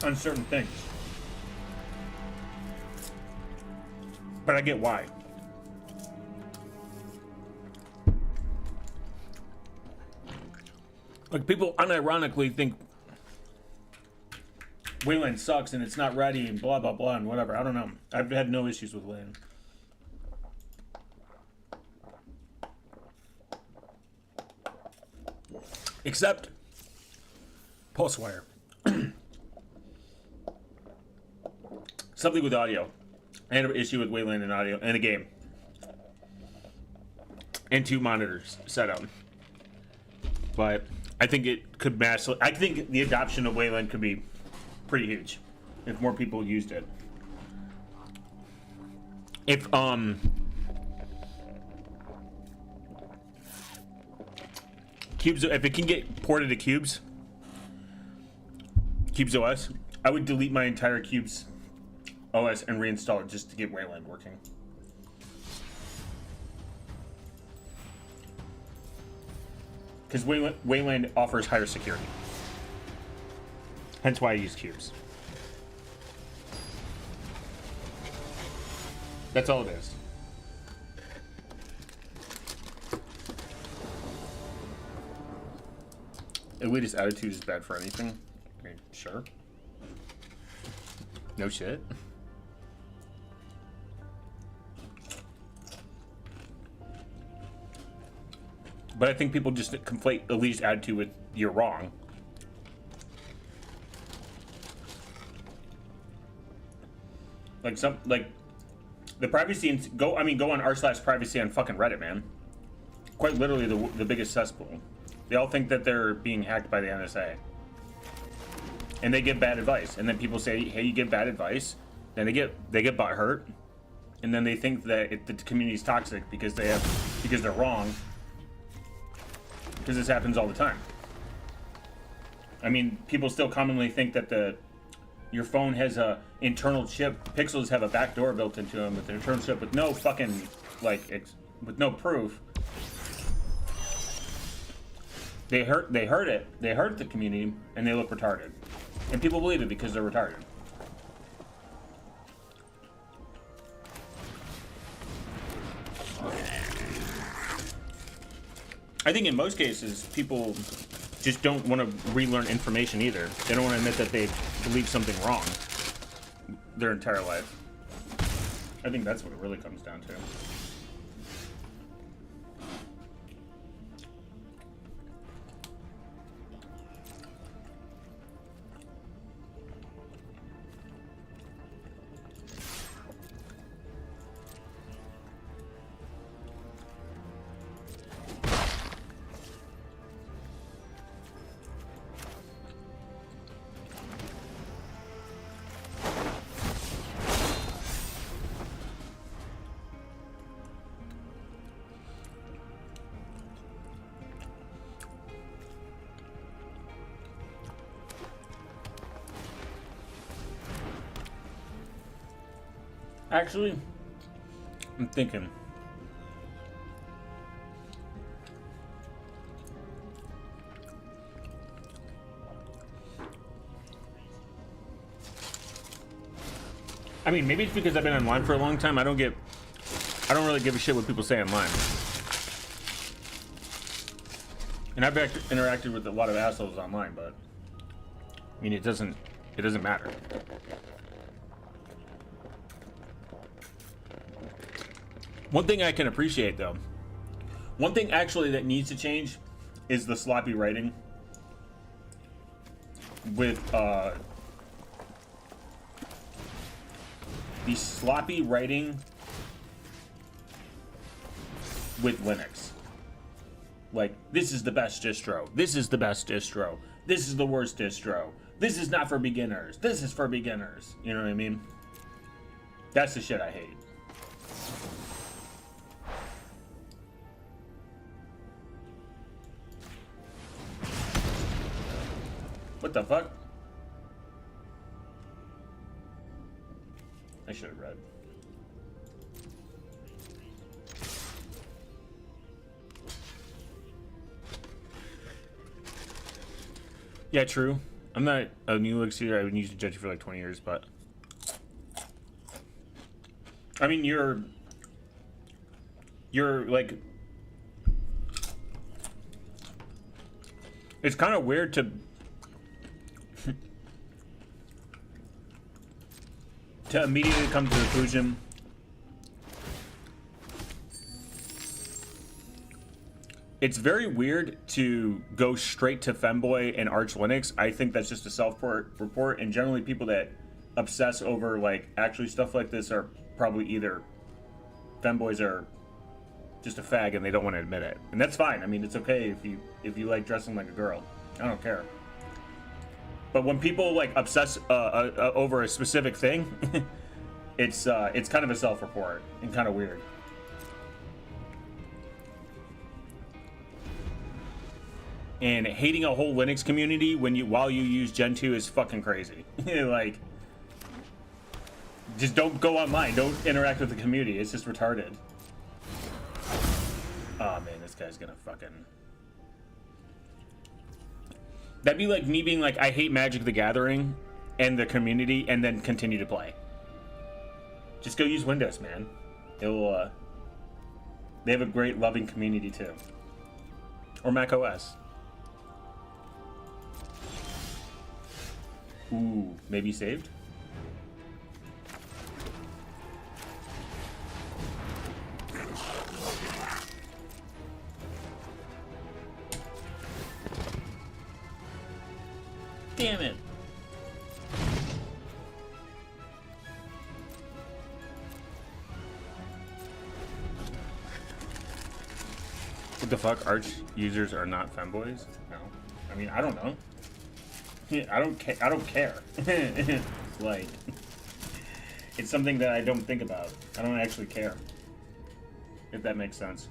On certain things. But I get why. Like, people unironically think Wayland sucks and it's not ready and blah, blah, blah, and whatever. I don't know. I've had no issues with Wayland. Except PulseWire. Something with audio. I had an issue with Wayland and audio and a game. And 2 monitors set up. But I think it could massively. I think the adoption of Wayland could be pretty huge if more people used it. If Cubes, if it can get ported to Cubes OS, I would delete my entire Cubes OS and reinstall it just to get Wayland working. Because Wayland offers higher security. Hence why I use Cubes. That's all it is. Elitist attitude is bad for anything. I mean, sure. No shit. But I think people just conflate elitist attitude with you're wrong. Like the privacy and go on r/privacy on fucking Reddit, man. Quite literally the biggest cesspool. They all think that they're being hacked by the NSA. And they give bad advice. And then people say, hey, you give bad advice. Then they get butt hurt. And then they think that the community's toxic because they're wrong. Because this happens all the time. I mean, people still commonly think that your phone has a internal chip. Pixels have a backdoor built into them with an internal chip with no fucking, with no proof. They hurt it. They hurt the community, and they look retarded. And people believe it because they're retarded. I think in most cases, people just don't want to relearn information either. They don't want to admit that they believe something wrong their entire life. I think that's what it really comes down to. Actually, I'm thinking. I mean, maybe it's because I've been online for a long time. I don't really give a shit what people say online. And I've interacted with a lot of assholes online, but I mean, it doesn't matter. One thing I can appreciate, though, one thing actually that needs to change is the sloppy writing with the sloppy writing with Linux. Like, this is the best distro. This is the best distro. This is the worst distro. This is not for beginners. This is for beginners. You know what I mean? That's the shit I hate. What the fuck? I should have read. Yeah, true. I'm not a new Linux user. I've been using Jetty for like 20 years, but I mean, you're like, it's kind of weird to immediately come to the conclusion it's very weird to go straight to Femboy and Arch Linux. I think that's just a self-report, and generally people that obsess over like actually stuff like this are probably either femboys or just a fag and they don't want to admit it, and that's fine. I mean, it's okay if you like dressing like a girl. I don't care. But when people like obsess over a specific thing, it's kind of a self-report and kind of weird. And hating a whole Linux community while you use Gen 2 is fucking crazy. Like, just don't go online. Don't interact with the community. It's just retarded. Oh man, this guy's gonna fucking... That'd be like me being like, I hate Magic the Gathering and the community, and then continue to play. Just go use Windows, man. It'll, they have a great, loving community too. Or Mac OS. Ooh, maybe saved? Damn it. What the fuck? Arch users are not femboys? No. I mean, I don't know. I don't care. Like, it's something that I don't think about. I don't actually care. If that makes sense.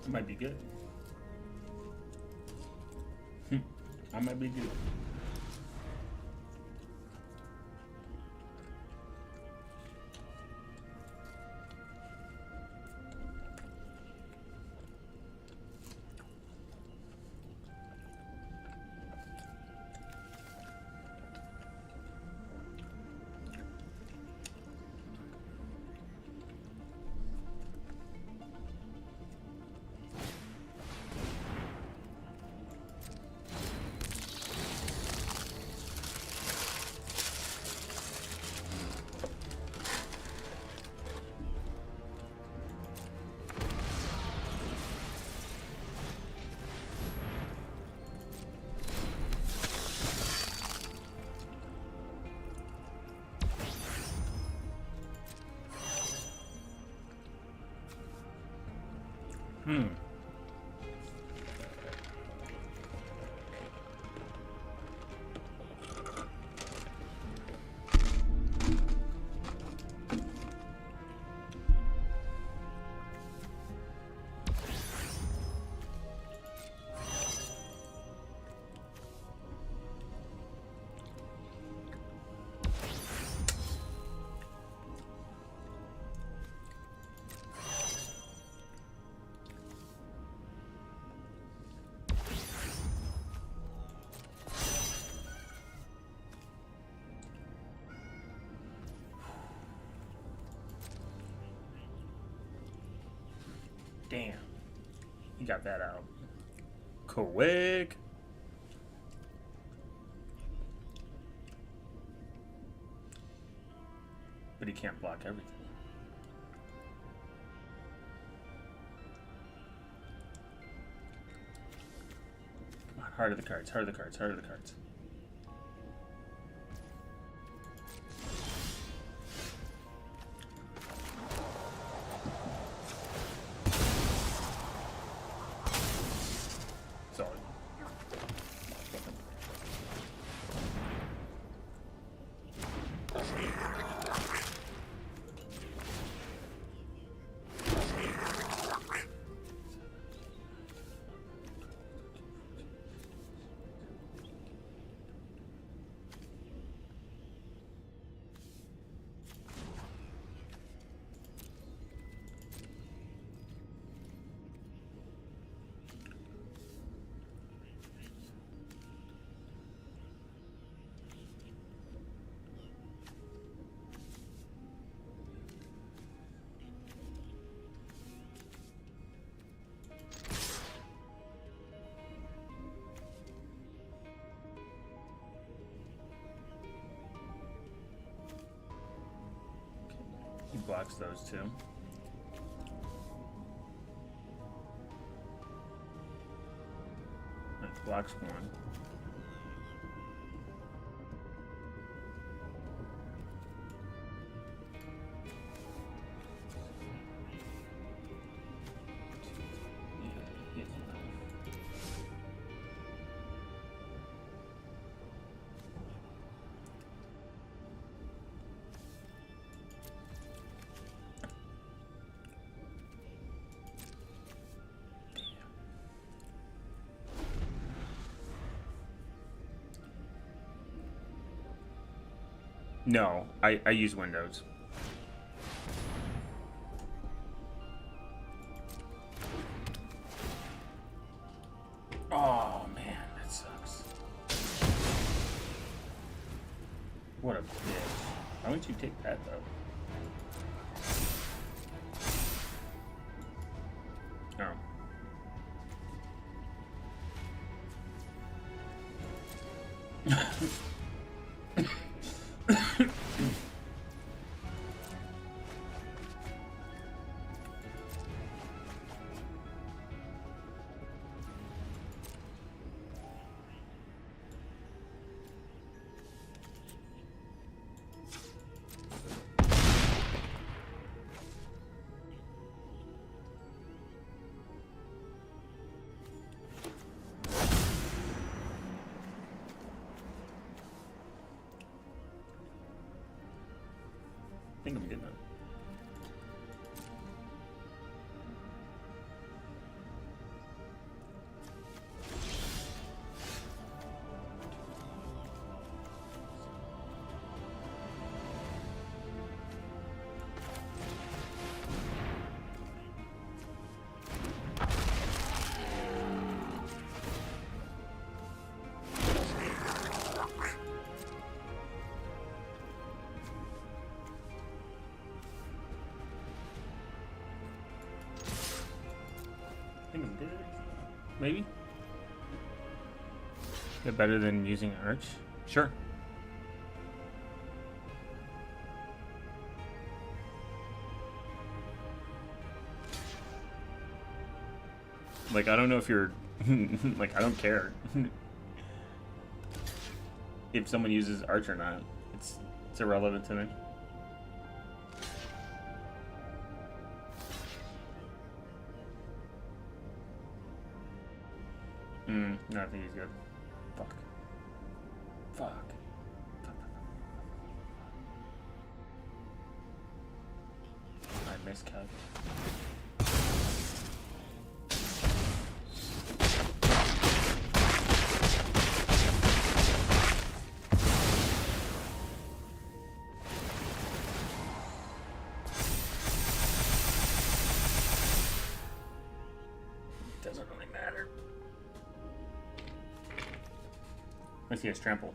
It might be good. I might be good. Damn. He got that out. Quick. But he can't block everything. Come on, heart of the cards, heart of the cards, heart of the cards. Solid. He blocks those two. That blocks one. Yeah, it's enough. No, I use Windows. Oh man, that sucks. What a bitch. Why don't you take that though? Oh. I think I'm good now. I think I'm good. Maybe? Get better than using Arch? Sure. Like, I don't know if you're... like, I don't care. If someone uses Arch or not. It's irrelevant to me. No, I think he's good. Fuck. Fuck. I miscalculated. Doesn't really matter. Unless he has trample.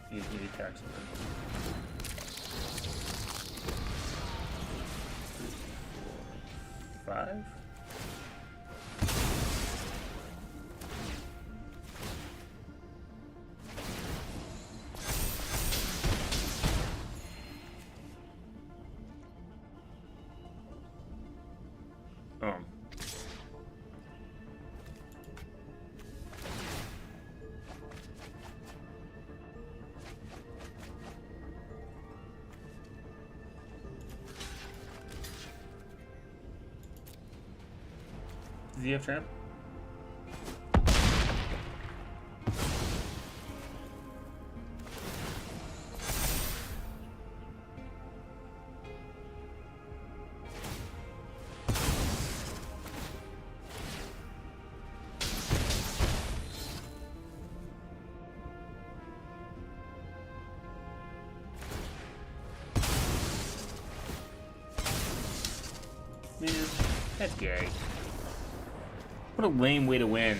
He attacks him. 5. Does he have tramp? Man, that's gay. What a lame way to win.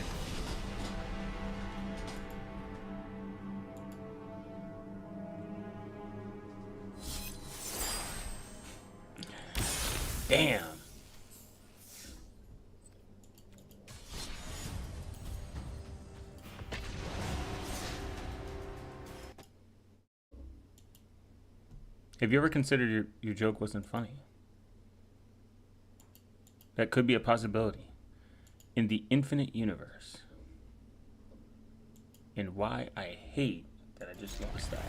Damn. Have you ever considered your joke wasn't funny? That could be a possibility in the infinite universe. And why I hate that I just lost that.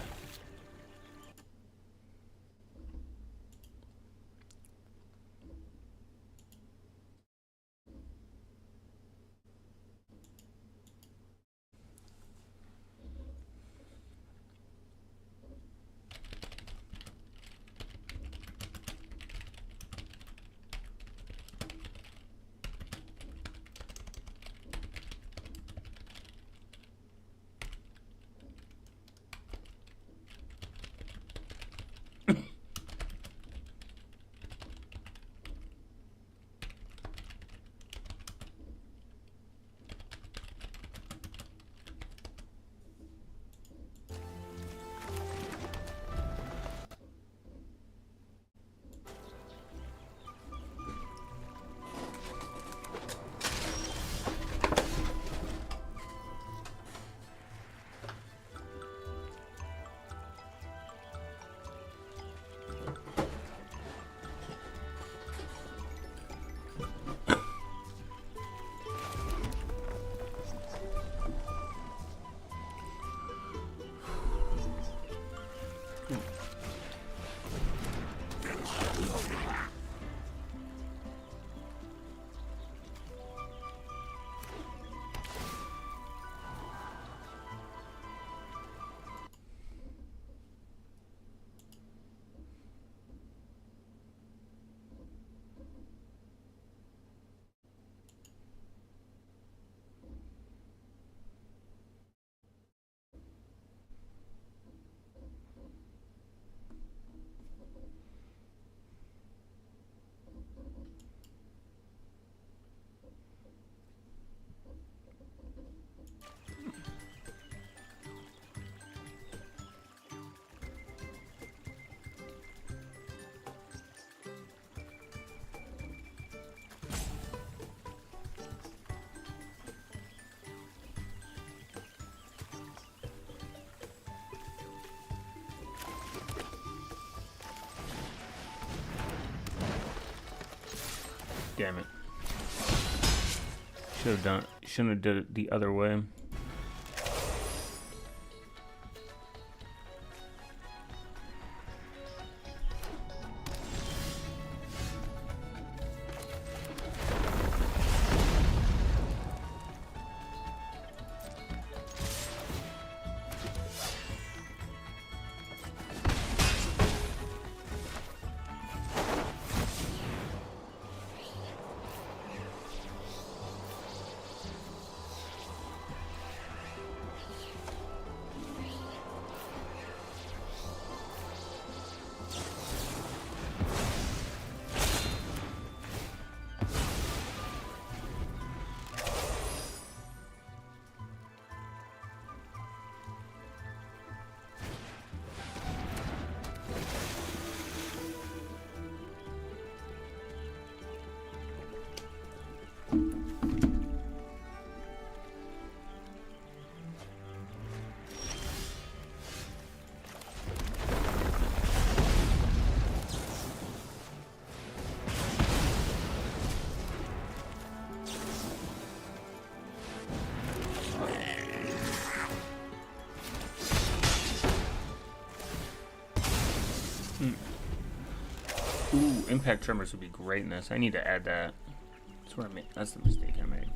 Damn it. Shouldn't have done it the other way. Ooh, impact tremors would be great in this. I need to add that. That's what I made. That's the mistake I made.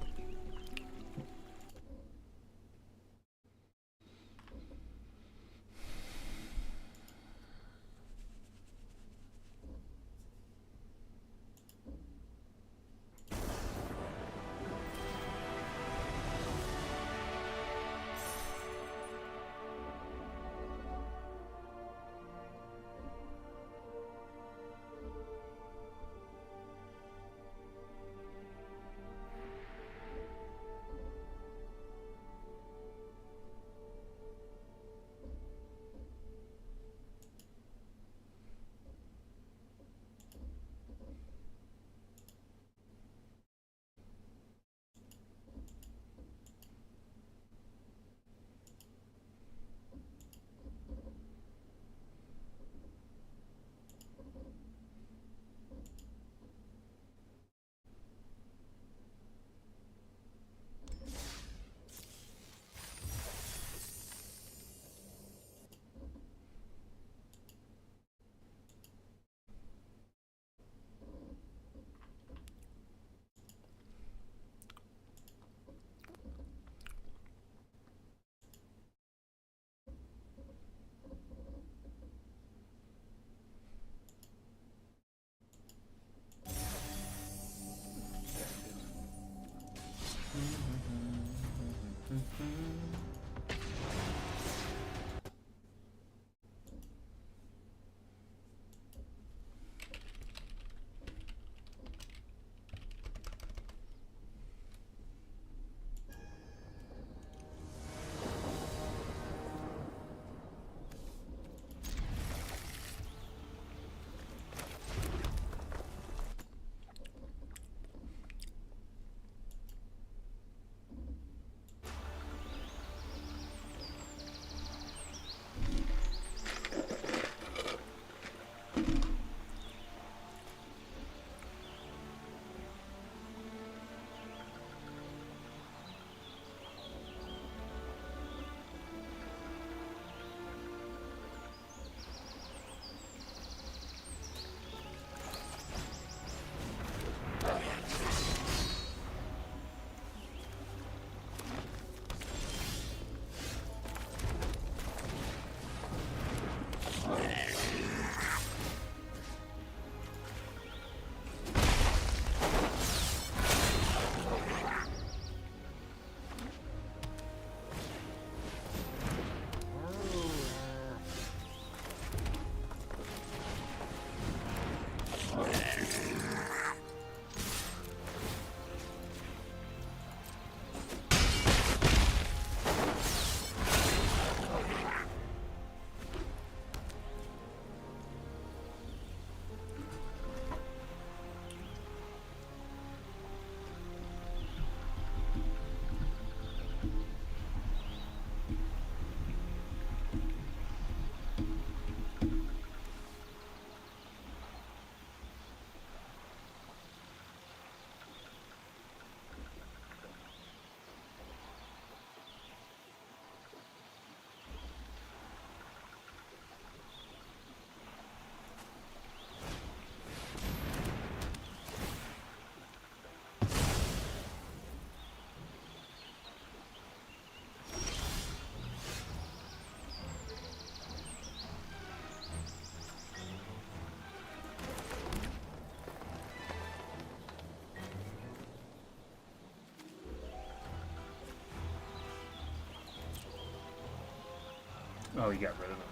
Oh, you got rid of them.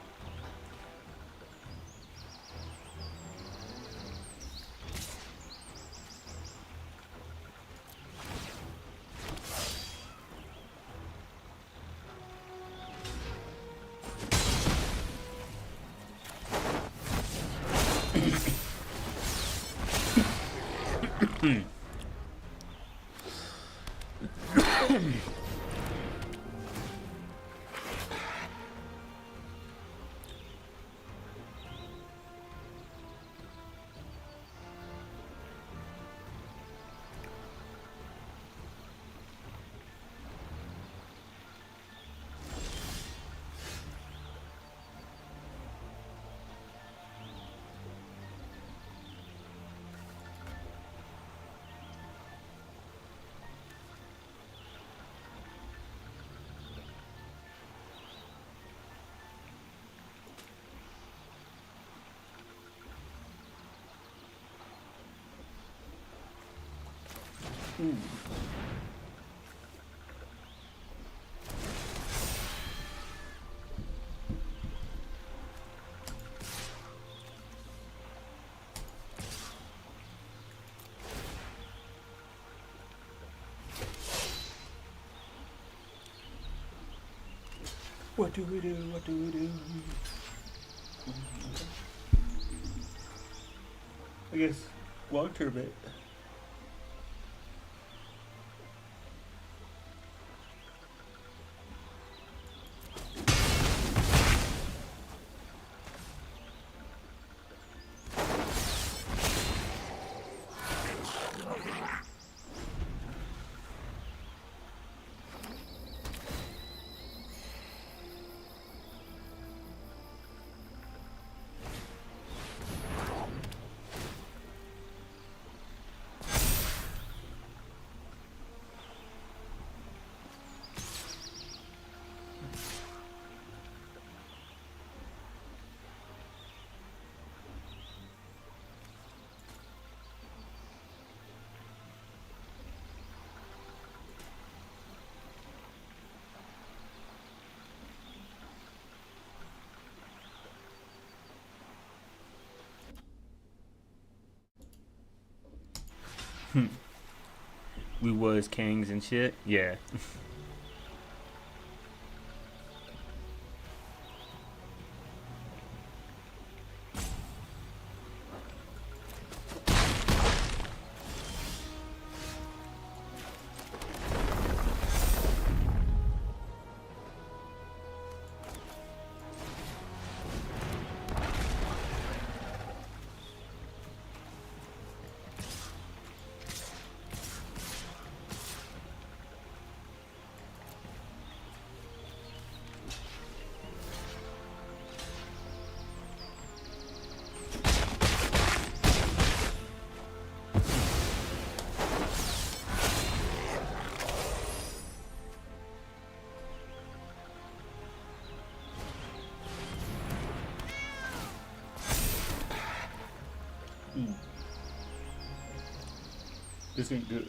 Ooh. What do we do? What do we do? I guess long term it. We was kings and shit. Yeah. This ain't good.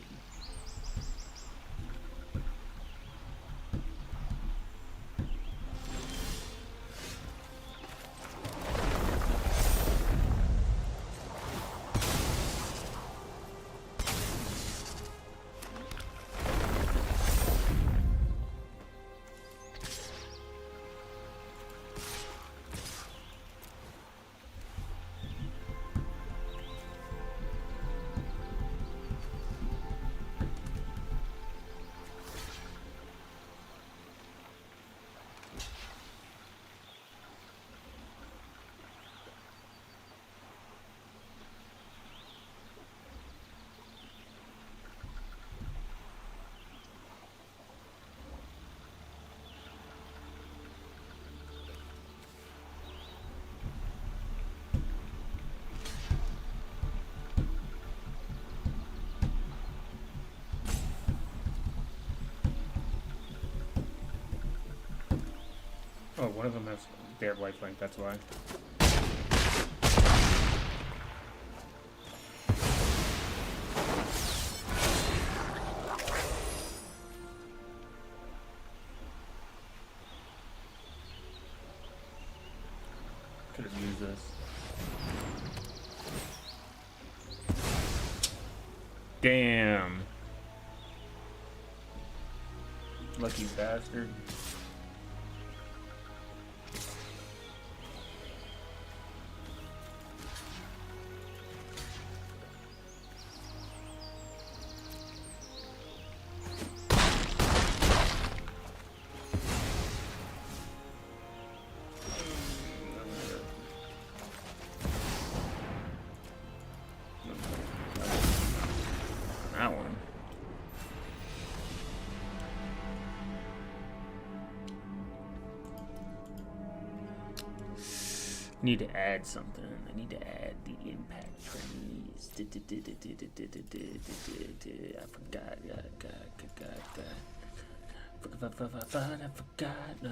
Oh, one of them has their lifelink, that's why. Could have used this. Damn. Lucky bastard. That one. I need to add something. I need to add the impact trees. I forgot. I forgot. No.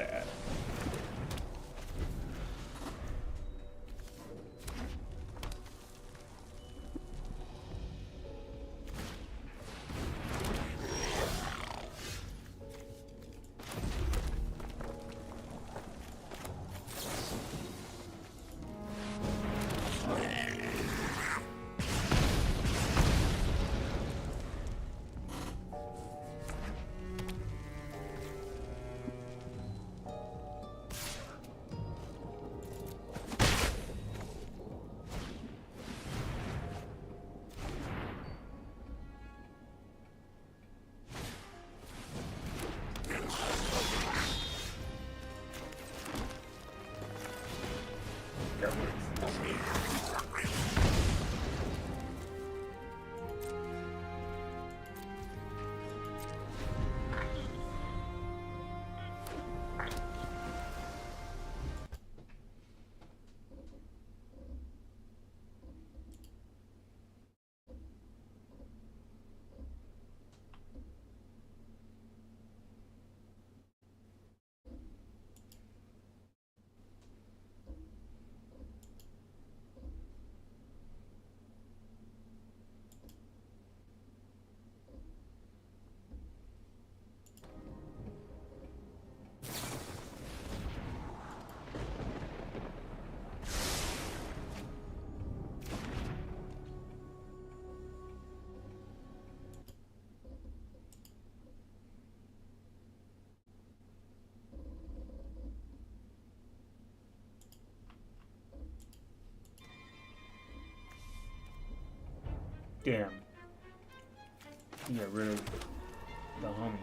bad. Damn. You got rid of the homie.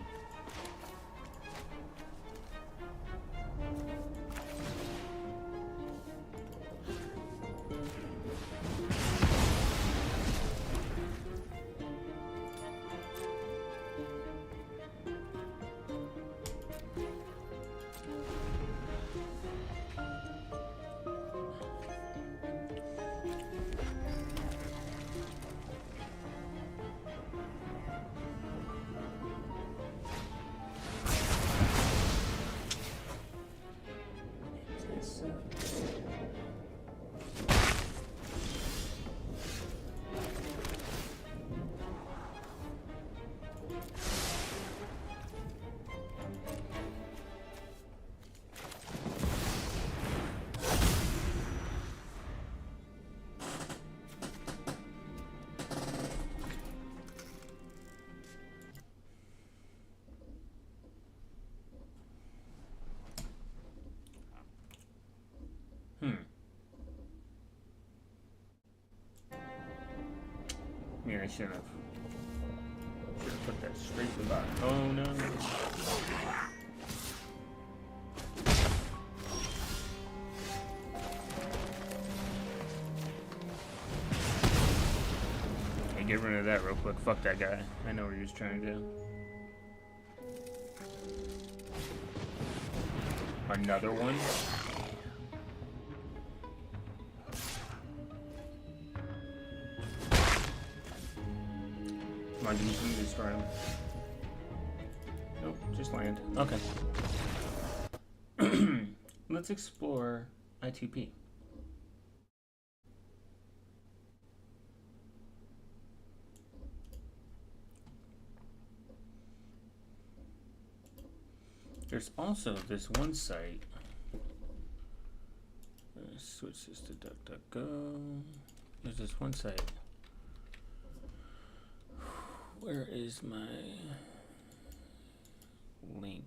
Yeah, I should have put that straight in the bottom. Oh no. Hey, get rid of that real quick. Fuck that guy. I know what he was trying to do. Another one? Come on, do something to destroy him. Nope, just land. Okay. Let's explore ITP. There's also this one site. Switch this to DuckDuckGo. There's this one site. Where is my link?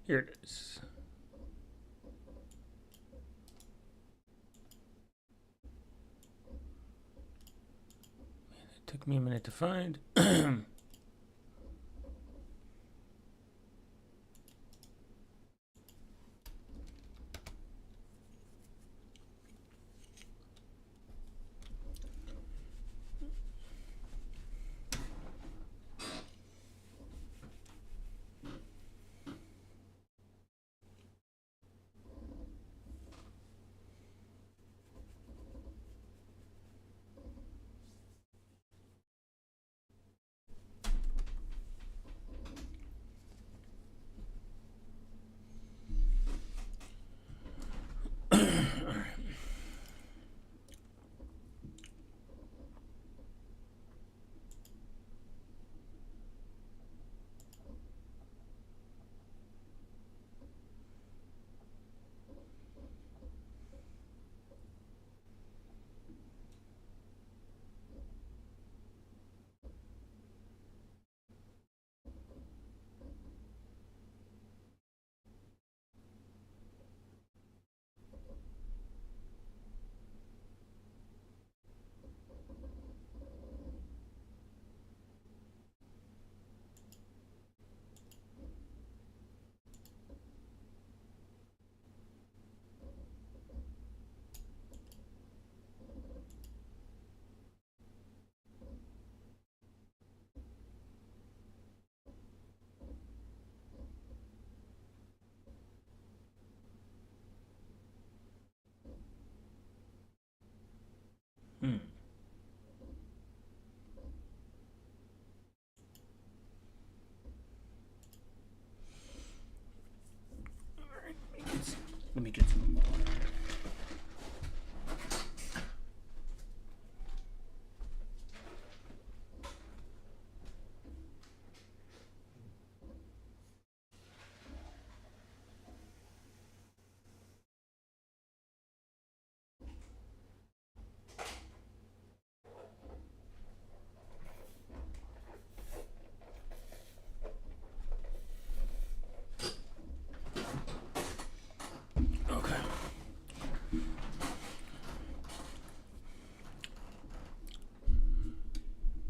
Here it is. It took me a minute to find. Let me get some more.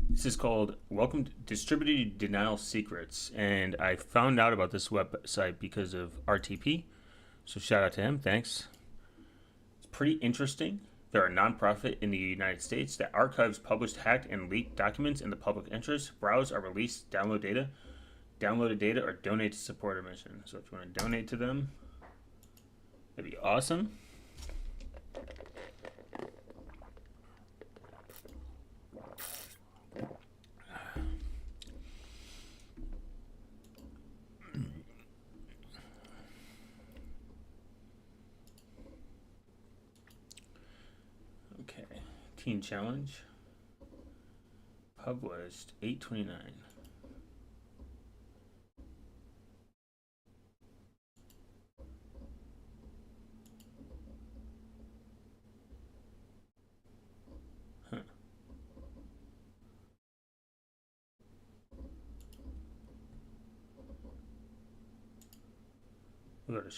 This is called Welcome to Distributed Denial Secrets, and I found out about this website because of RTP, so shout out to him, thanks. It's pretty interesting. They're a nonprofit in the United States that archives published, hacked, and leaked documents in the public interest, browse or release downloaded data, or donate to support a mission. So if you want to donate to them, that'd be awesome. Teen Challenge, published 8/29. Huh. We'll go to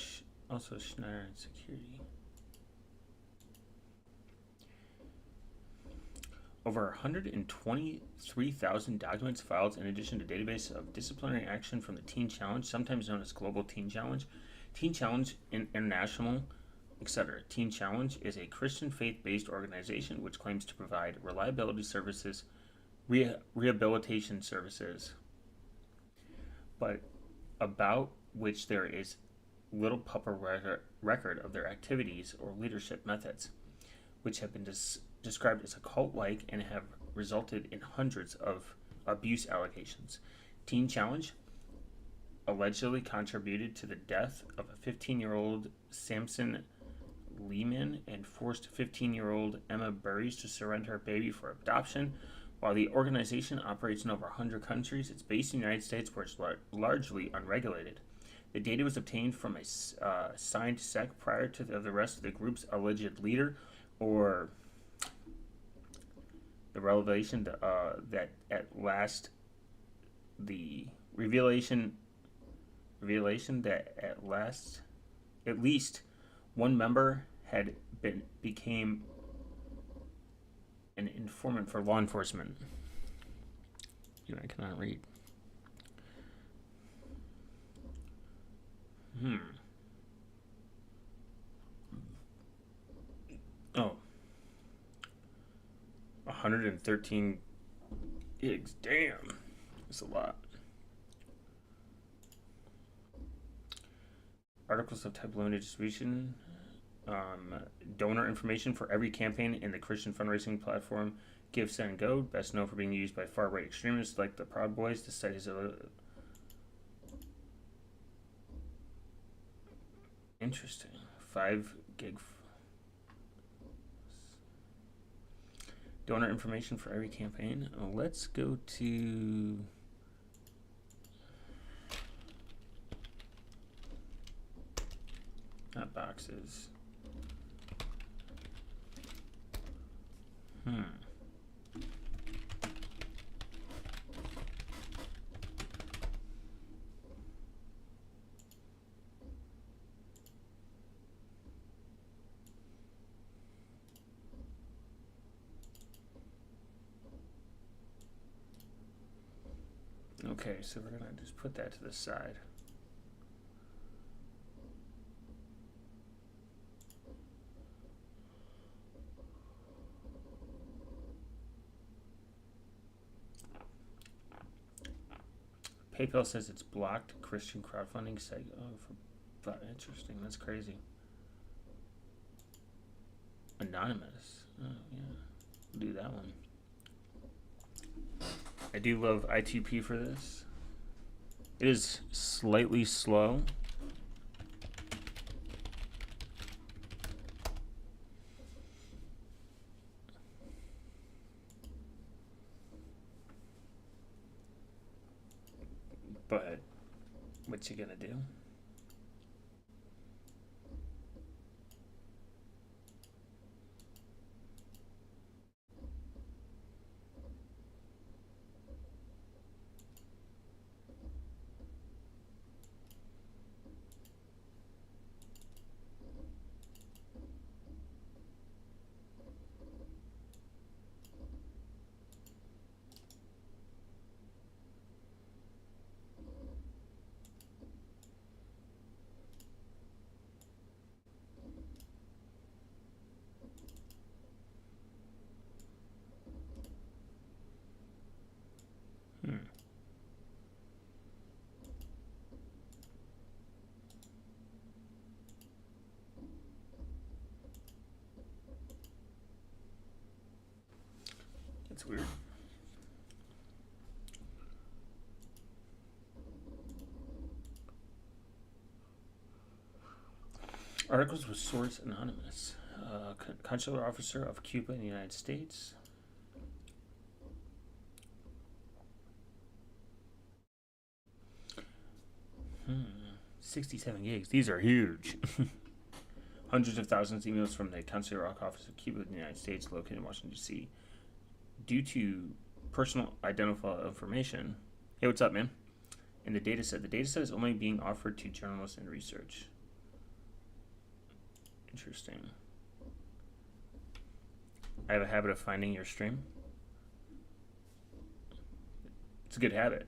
also Schneider and Security. Over 123,000 documents filed in addition to database of disciplinary action from the Teen Challenge, sometimes known as Global Teen Challenge International, etc. Teen Challenge is a Christian faith-based organization which claims to provide reliability services, rehabilitation services, but about which there is little proper record of their activities or leadership methods, which have been described as occult-like and have resulted in hundreds of abuse allegations. Teen Challenge allegedly contributed to the death of a 15-year-old Samson Lehman and forced 15-year-old Emma Burries to surrender her baby for adoption. While the organization operates in over 100 countries, it's based in the United States where it's largely unregulated. The data was obtained from a signed sec prior to the arrest of the group's alleged leader, or the revelation that at last the revelation revelation that at least one member had became an informant for law enforcement. I cannot read. Oh. 113 gigs. Damn. That's a lot. Articles of type limited distribution. Donor information for every campaign in the Christian fundraising platform Give, Send, Go, best known for being used by far-right extremists like the Proud Boys. The site is interesting. 5 gig. Donor information for every campaign. Let's go to not boxes. Okay, so we're gonna just put that to the side. PayPal says it's blocked Christian crowdfunding site. Interesting. That's crazy. Anonymous. Oh yeah, we'll do that one. I do love ITP for this. It is slightly slow. But what you gonna do? It's weird. Articles with source anonymous. Consular officer of Cuba in the United States. Hmm. 67 gigs. These are huge. Hundreds of thousands of emails from the Consular office of Cuba in the United States, located in Washington, D.C. Due to personal identifiable information. Hey, what's up, man? And the data set. The data set is only being offered to journalists and research. Interesting. I have a habit of finding your stream. It's a good habit.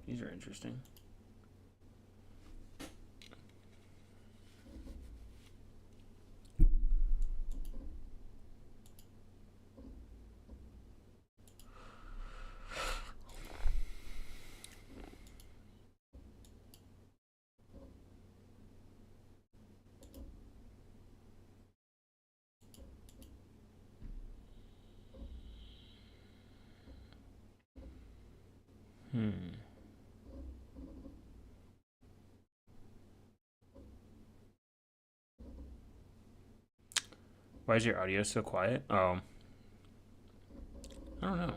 These are interesting. Why is your audio so quiet? Oh. I don't know.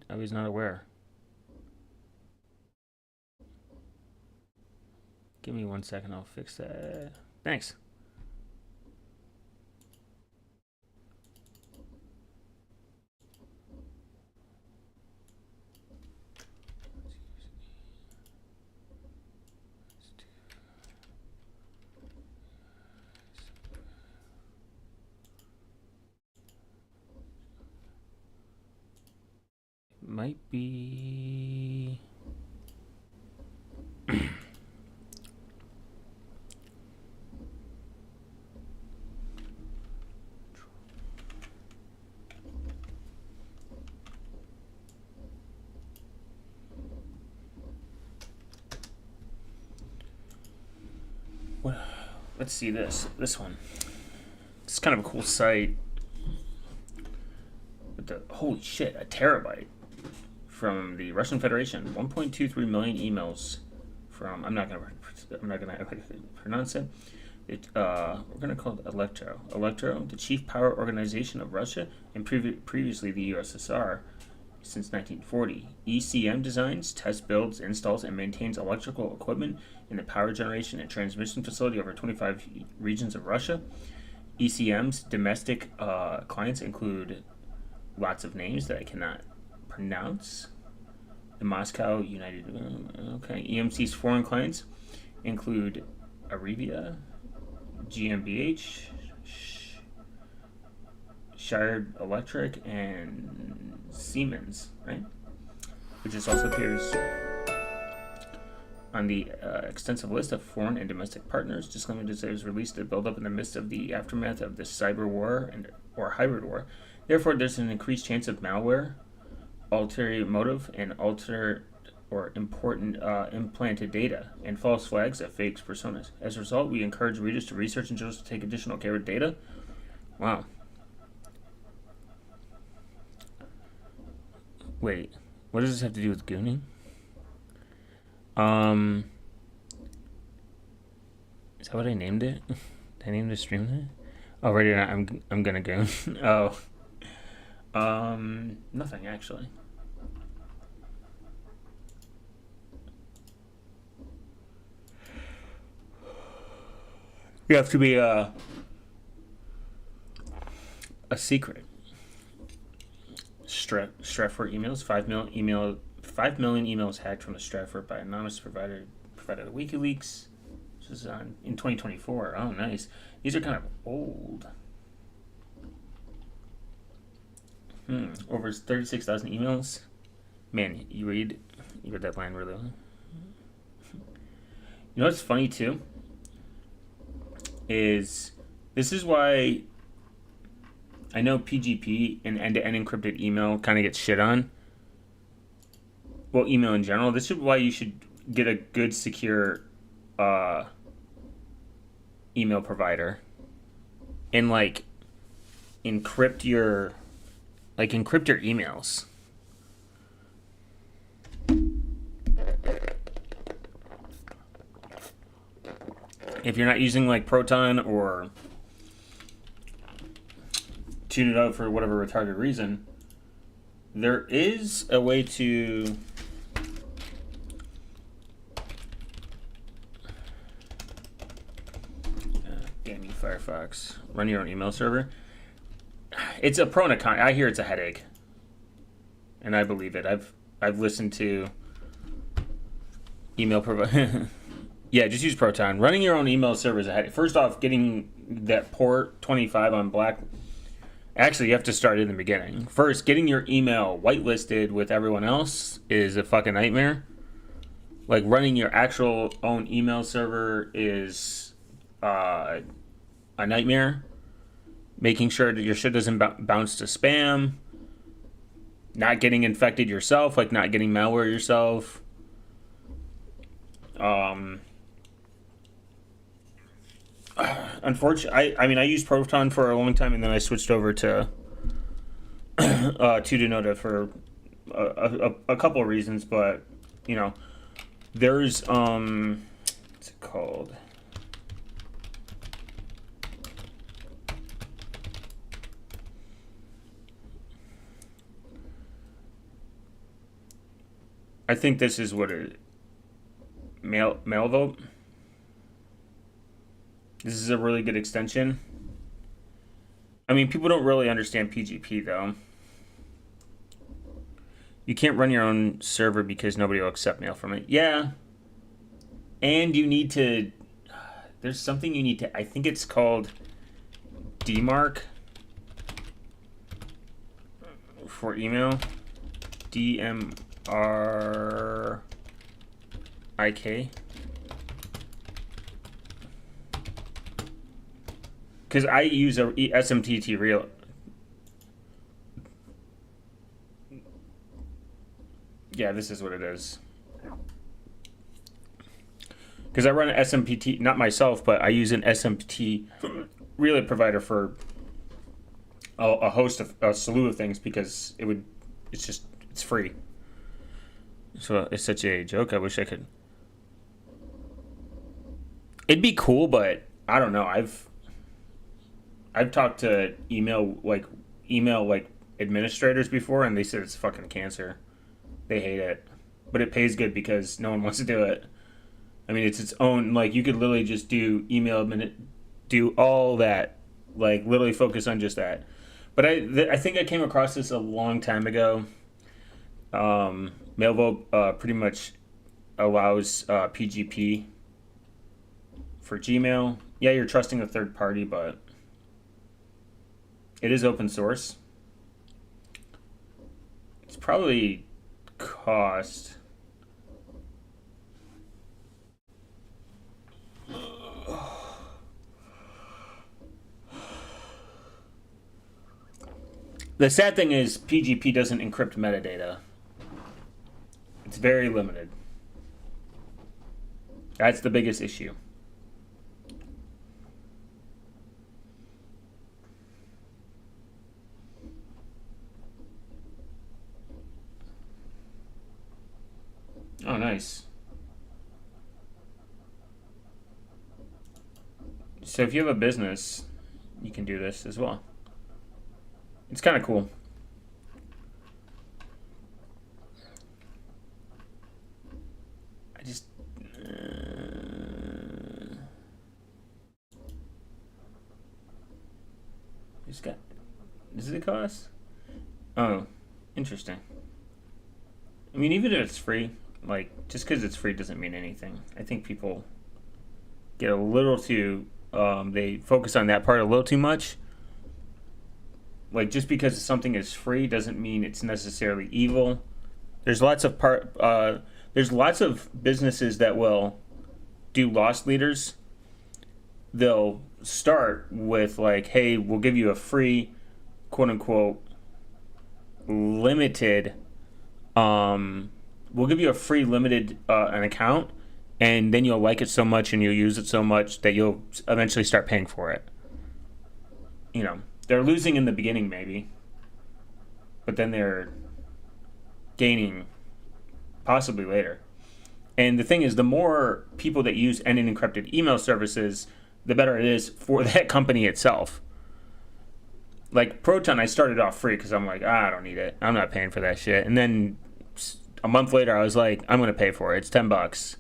I was not aware. Give me 1 second, I'll fix that. Thanks. might be. Well, let's see this one. It's kind of a cool site. With the holy shit, a terabyte from the Russian Federation. 1.23 million emails from. I'm not gonna pronounce it. We're gonna call it Electro. Electro, the chief power organization of Russia and previously the USSR since 1940. ECM designs, tests, builds, installs, and maintains electrical equipment in the power generation and transmission facility over 25 regions of Russia. ECM's domestic clients include lots of names that I cannot pronounce. The Moscow United. Okay. EMC's foreign clients include Arevia, GmbH, Shire Electric, and Siemens, right? Which just also appears on the extensive list of foreign and domestic partners. Disclaimer to say it was released to build up in the midst of the aftermath of the cyber war or hybrid war. Therefore, there's an increased chance of malware, ulterior motive, and altered or important implanted data, and false flags of fake personas. As a result, we encourage readers to research and journalists to take additional care with data. Wow. Wait, what does this have to do with gooning? Is that what I named it? Did I name the stream that? Oh, right now I'm gonna goon. Oh. Nothing actually. You have to be a secret. Stratford emails. 5 million emails hacked from the Stratford by anonymous provider provided to WikiLeaks. This is in 2024. Oh, nice. These are kind of old. Over 36,000 emails. Man, you read that line really well. You know what's funny too? Is this is why I know PGP and end-to-end encrypted email kind of gets shit on. Well, email in general. This is why you should get a good, secure email provider and encrypt your emails. If you're not using Proton or tune it out for whatever retarded reason, there is a way to damn you, Firefox, run your own email server. It's a pro and a con. I hear it's a headache, and I believe it. I've listened to email provider. Yeah, just use Proton. Running your own email server is a headache. First off, getting that port 25 on black. Actually, you have to start in the beginning. First, getting your email whitelisted with everyone else is a fucking nightmare. Running your actual own email server is a nightmare. Making sure that your shit doesn't bounce to spam. Not getting infected yourself, not getting malware yourself. Unfortunately, I used Proton for a long time, and then I switched over to Tutanota for a couple of reasons, but there's what's it called? I think this is what it Mailvote. This is a really good extension. I mean, people don't really understand PGP, though. You can't run your own server because nobody will accept mail from it. Yeah. And you need to... There's something you need to... I think it's called DMARC for email. DMRIK. Because I use a SMTT real. Yeah, this is what it is. Because I run an SMPT, not myself, but I use an SMPT relay provider for a host of a slew of things because it's free. So it's such a joke. I wish I could. It'd be cool, but I don't know. I've talked to email administrators before, and they said it's fucking cancer. They hate it, but it pays good because no one wants to do it. I mean, it's its own, like, you could literally just do email, do all that, like, literally focus on just that. But I think I came across this a long time ago. Mailvote pretty much allows PGP for Gmail. Yeah, you're trusting a third party, but it is open source. It's probably cost... The sad thing is PGP doesn't encrypt metadata. It's very limited. That's the biggest issue. Oh, nice. So if you have a business, you can do this as well. It's kind of cool. I just... Does it cost? Oh, interesting. I mean, even if it's free, like, just because it's free doesn't mean anything. I think people get a little too... they focus on that part a little too much. Like, just because something is free doesn't mean it's necessarily evil. There's lots of businesses that will do loss leaders. They'll start with like, hey, we'll give you a free, quote unquote, limited. We'll give you a free limited an account, and then you'll like it so much and you'll use it so much that you'll eventually start paying for it. You know. They're losing in the beginning, maybe, but then they're gaining possibly later. And the thing is, the more people that use unencrypted email services, the better it is for that company itself. Like Proton, I started off free because I'm like, I don't need it. I'm not paying for that shit. And then a month later, I was like, I'm gonna pay for it. It's $10.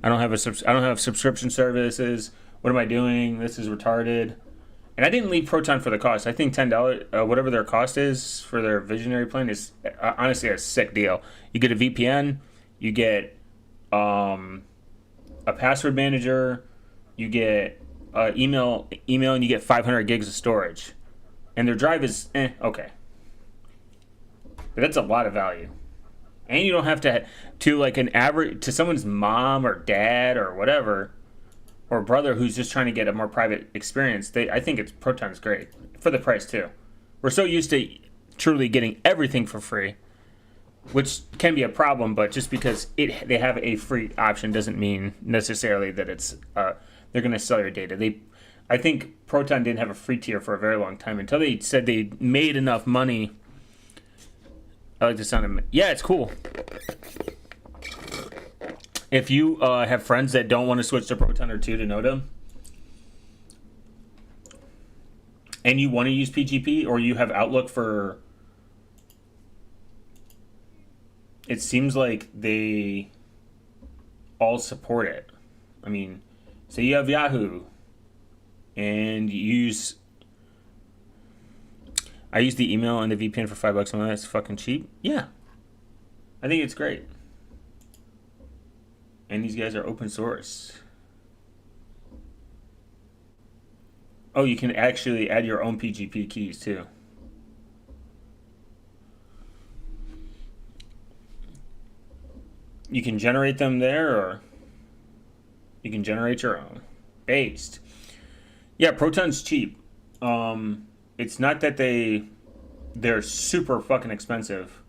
I don't have subscription services. What am I doing? This is retarded. And I didn't leave Proton for the cost. I think $10, whatever their cost is for their visionary plan, is honestly a sick deal. You get a VPN, you get a password manager, you get email, and you get 500 gigs of storage. And their drive is okay. But that's a lot of value. And you don't have to like an average, to someone's mom or dad or whatever, or brother who's just trying to get a more private experience, I think Proton's great for the price too. We're so used to truly getting everything for free, which can be a problem. But just because they have a free option doesn't mean necessarily that it's they're going to sell your data. I think Proton didn't have a free tier for a very long time until they said they made enough money. I like the sound of it. Yeah, it's cool. If you have friends that don't want to switch to Proton or 2 to Noda, and you want to use PGP, or you have Outlook for... It seems like they all support it. I mean, say you have Yahoo, and you use... I use the email and the VPN for $5 a month. That's fucking cheap. Yeah. I think it's great. And these guys are open source. Oh, you can actually add your own PGP keys too. You can generate them there, or you can generate your own. Based. Yeah, Proton's cheap. It's not that they're super fucking expensive.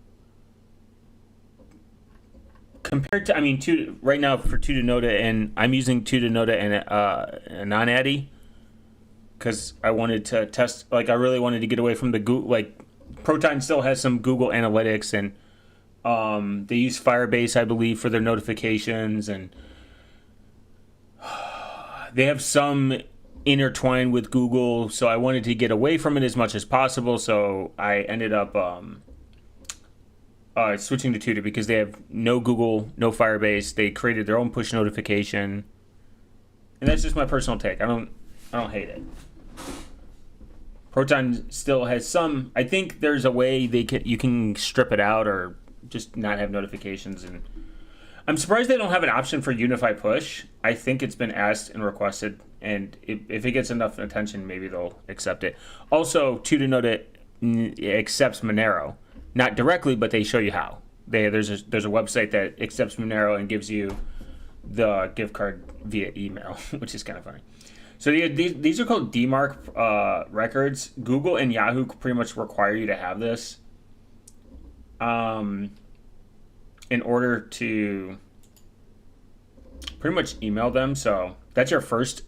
Compared to, I mean, right now for 2-to-Nota, and I'm using 2-to-Nota and a non-addy because I wanted to test, like, I really wanted to get away from the Google, like, Proton still has some Google Analytics, and they use Firebase, I believe, for their notifications, and they have some intertwined with Google, so I wanted to get away from it as much as possible, so I ended up switching to Tutor because they have no Google, no Firebase. They created their own push notification, and that's just my personal take. I don't hate it. Proton still has some. I think there's a way you can strip it out or just not have notifications, and I'm surprised they don't have an option for Unify Push. I think it's been asked and requested, and if it gets enough attention, maybe they'll accept it. Also, 2-to-Nota accepts Monero. Not directly, but they show you how. There's a website that accepts Monero and gives you the gift card via email, which is kind of funny. So these are called DMARC records. Google and Yahoo pretty much require you to have this in order to pretty much email them. So that's your first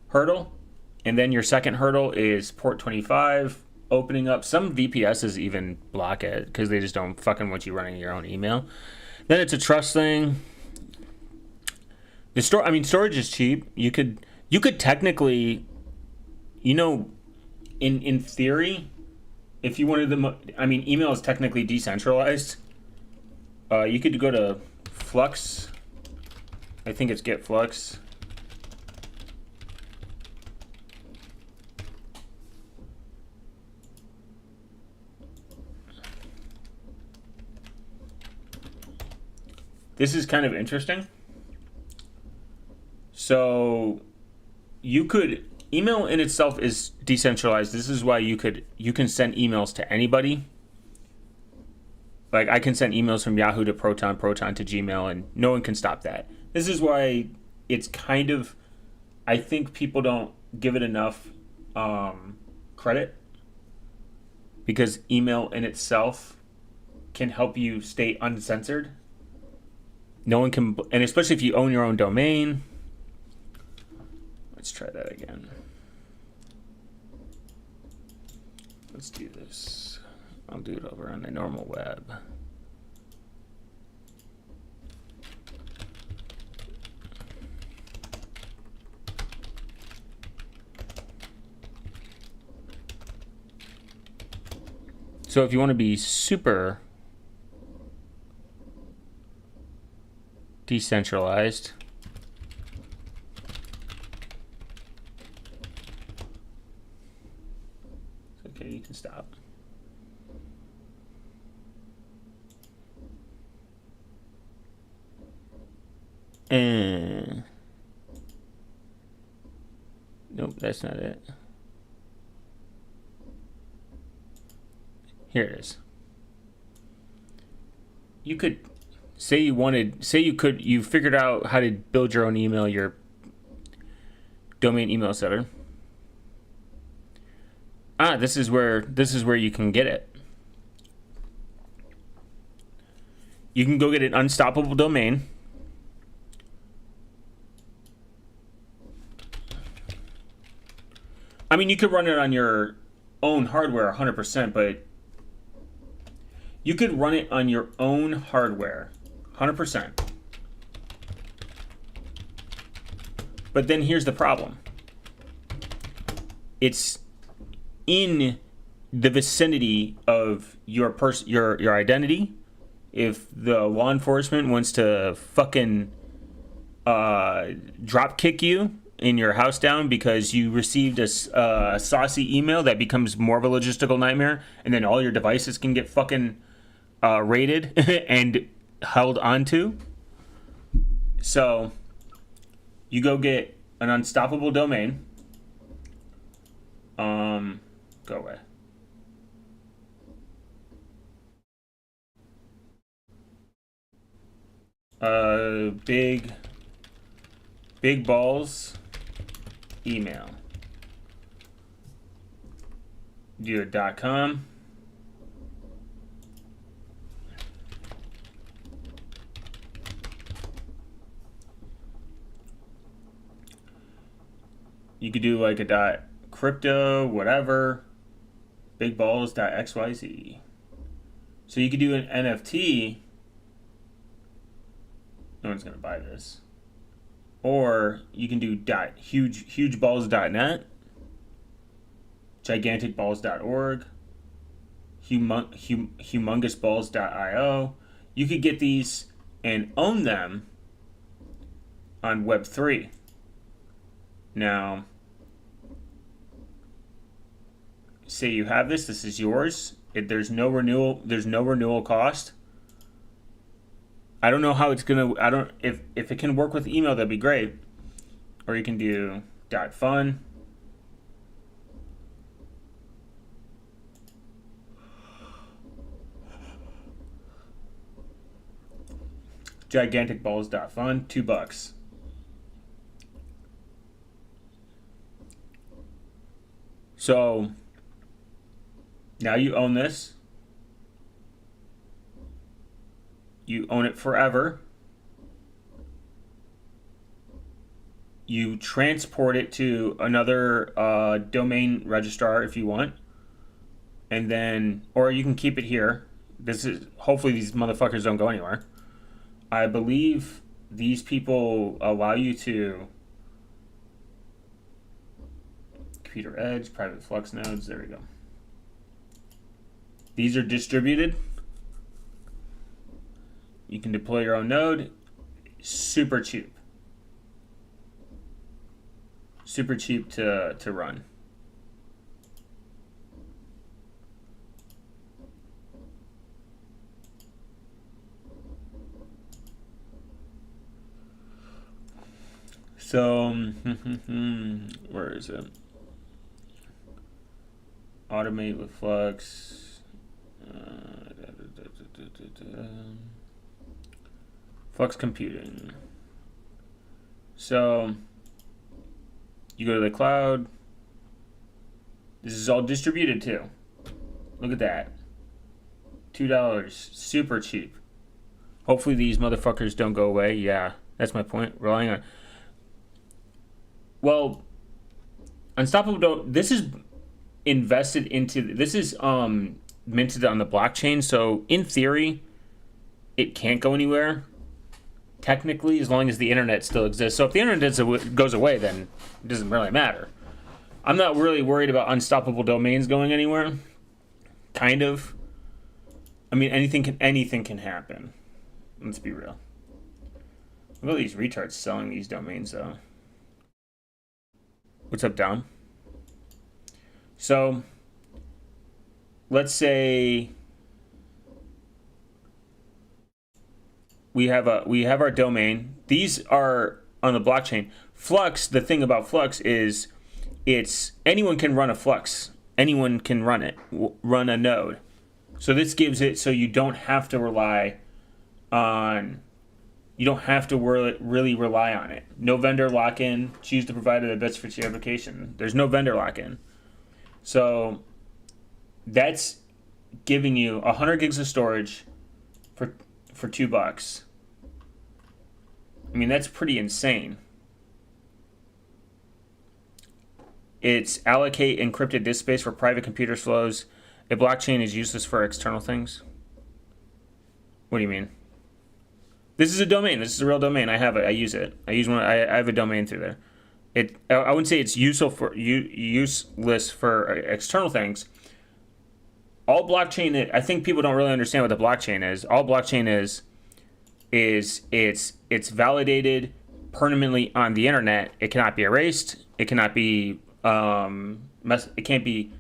hurdle, and then your second hurdle is port 25. Opening up. Some VPSs even block it because they just don't fucking want you running your own email. Then it's a trust thing. Storage is cheap. You could technically, in theory, if you wanted email is technically decentralized. You could go to Flux. I think it's Get Flux. This is kind of interesting. So email in itself is decentralized. This is why you can send emails to anybody. Like, I can send emails from Yahoo to Proton to Gmail, and no one can stop that. This is why it's kind of, I think people don't give it enough credit, because email in itself can help you stay uncensored. No one can, and especially if you own your own domain. Let's try that again. Let's do this. I'll do it over on the normal web. So if you want to be super decentralized, okay, you can stop. And nope, that's not it. Here it is. You could you figured out how to build your own email, your domain email setter. This is where you can get it. You can go get an unstoppable domain. I mean, you could run it on your own hardware 100%, but you could run it on your own hardware 100%. But then here's the problem. It's in the vicinity of your identity. If the law enforcement wants to fucking drop kick you in your house down because you received a saucy email that becomes more of a logistical nightmare, and then all your devices can get fucking raided and held onto. So you go get an unstoppable domain. Go away. to big balls email. Do a .com. You could do like a .crypto, whatever. Bigballs.xyz. So you could do an NFT. No one's gonna buy this. Or you can do hugeballs.net, giganticballs.org, humongousballs.io. You could get these and own them on Web3. Now, say you have this is yours. There's no renewal cost. I don't know how it's gonna. If it can work with email, that'd be great. Or you can do .fun. Giganticballs.fun, $2. So now you own this. You own it forever. You transport it to another domain registrar if you want. And then, or you can keep it here. This is, hopefully these motherfuckers don't go anywhere. I believe these people allow you to computer edge, private flux nodes, there we go. These are distributed. You can deploy your own node. Super cheap. Super cheap to run. So, where is it? Automate with Flux. Flux computing. So, you go to the cloud. This is all distributed too. Look at that. $2. Super cheap. Hopefully these motherfuckers don't go away. Yeah, that's my point. Relying on. Well, Unstoppable don't. This is invested into. This is minted on the blockchain. So in theory, it can't go anywhere. Technically, as long as the internet still exists. So if the internet goes away, then it doesn't really matter. I'm not really worried about unstoppable domains going anywhere. Kind of. I mean, anything can happen. Let's be real. Look at these retards selling these domains, though. What's up, Dom? So, let's say we have our domain. These are on the blockchain. Flux, the thing about Flux is anyone can run a Flux. Anyone can run it, run a node. So this gives it so you don't have to rely on, you don't have to really rely on it. No vendor lock-in. Choose the provider that best fits your application. There's no vendor lock-in. So that's giving you 100 gigs of storage for $2. I mean, that's pretty insane. It's allocate encrypted disk space for private computer flows. A blockchain is useless for external things. What do you mean? This is a domain. This is a real domain. I have it. I use it. I use one. I have a domain through there. I wouldn't say it's useless for external things. All blockchain. I think people don't really understand what the blockchain is. All blockchain is it's validated permanently on the internet. It cannot be erased. It cannot be it can't be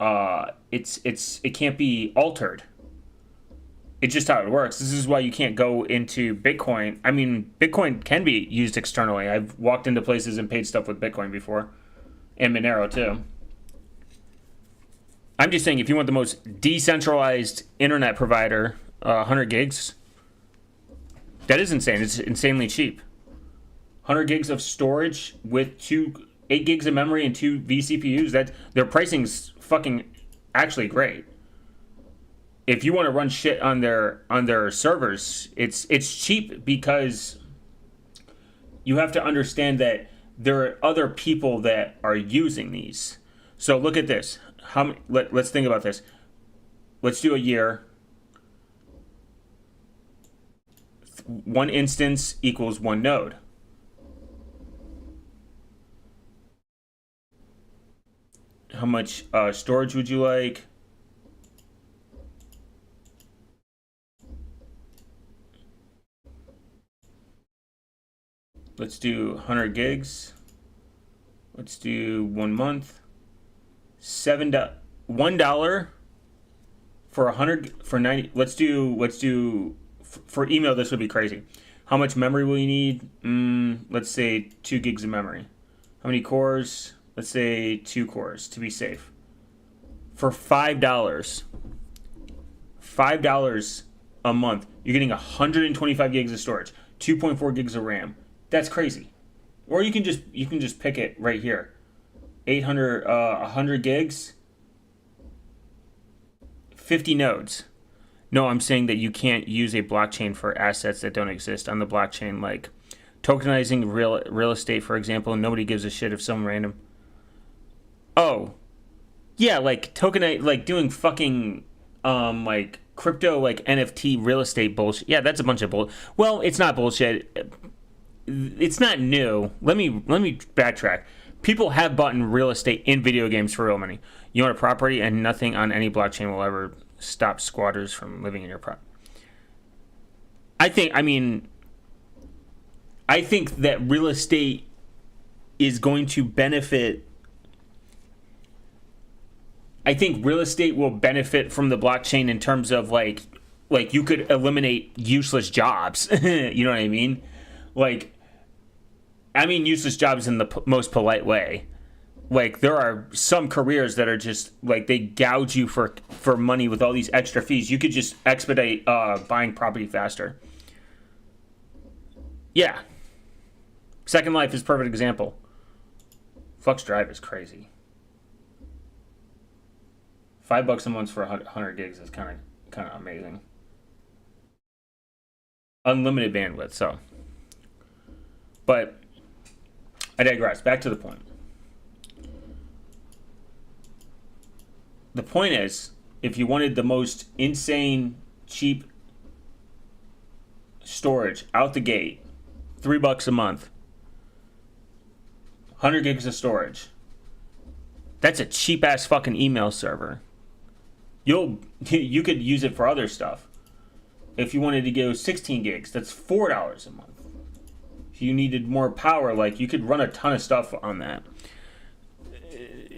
it can't be altered. It's just how it works. This is why you can't go into Bitcoin. I mean, Bitcoin can be used externally. I've walked into places and paid stuff with Bitcoin before. And Monero, too. I'm just saying, if you want the most decentralized internet provider, 100 gigs, That is insane. It's insanely cheap. 100 gigs of storage with 8 gigs of memory and 2 vCPUs. That their pricing's fucking actually great. If you want to run shit on their servers, it's cheap because you have to understand that there are other people that are using these. So look at this. Let's think about this. Let's do a year. 1 instance equals 1 node. How much storage would you like? Let's do 100 gigs. Let's do 1 month. $1 for 100 for 90. Let's do for email. This would be crazy. How much memory will you need? Let's say 2 gigs of memory. How many cores? Let's say 2 cores to be safe. For $5. $5 a month, you're getting 125 gigs of storage, 2.4 gigs of RAM. That's crazy. Or you can just pick it right here. 100 gigs, 50 nodes. No, I'm saying that you can't use a blockchain for assets that don't exist on the blockchain, like tokenizing real estate, for example. Nobody gives a shit if some random. Oh, yeah, like like doing fucking like crypto, like NFT real estate bullshit. Yeah, that's a bunch of bullshit. Well, it's not bullshit. It's not new. Let me backtrack. People have bought in real estate in video games for real money. You own a property, and nothing on any blockchain will ever stop squatters from living in your property. I think that real estate is going to benefit. I think real estate will benefit from the blockchain in terms of like you could eliminate useless jobs. You know what I mean? Like, I mean useless jobs in the most polite way. Like, there are some careers that are just like they gouge you for money with all these extra fees. You could just expedite buying property faster. Yeah. Second Life is a perfect example. Flux Drive is crazy. $5 a month for 100 gigs is kind of amazing. Unlimited bandwidth, so. But I digress. Back to the point. The point is, if you wanted the most insane, cheap storage out the gate, $3 a month, 100 gigs of storage. That's a cheap ass fucking email server. You could use it for other stuff. If you wanted to go 16 gigs, that's $4 a month. If you needed more power, like you could run a ton of stuff on that.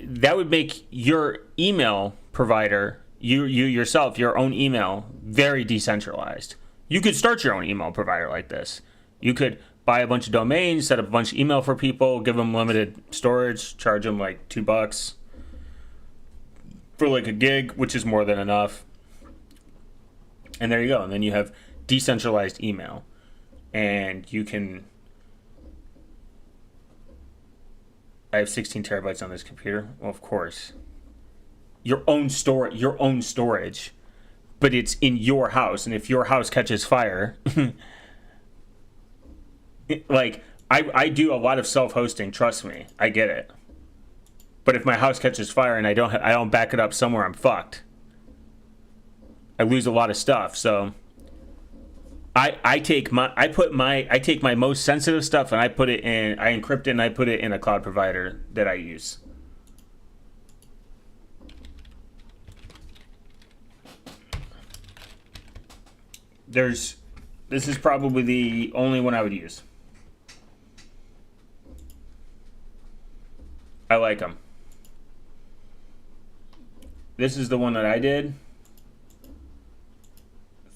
That would make your email provider, you yourself, your own email, very decentralized. You could start your own email provider like this. You could buy a bunch of domains, set up a bunch of email for people, give them limited storage, charge them like $2 for like a gig, which is more than enough. And there you go. And then you have decentralized email. And you can... I have 16 terabytes on this computer. Well, of course. Your own storage. But it's in your house. And if your house catches fire... like, I do a lot of self-hosting, trust me. I get it. But if my house catches fire and I don't back it up somewhere, I'm fucked. I lose a lot of stuff. So I take my most sensitive stuff and I encrypt it and I put it in a cloud provider that I use. This is probably the only one I would use. I like them. This is the one that I did.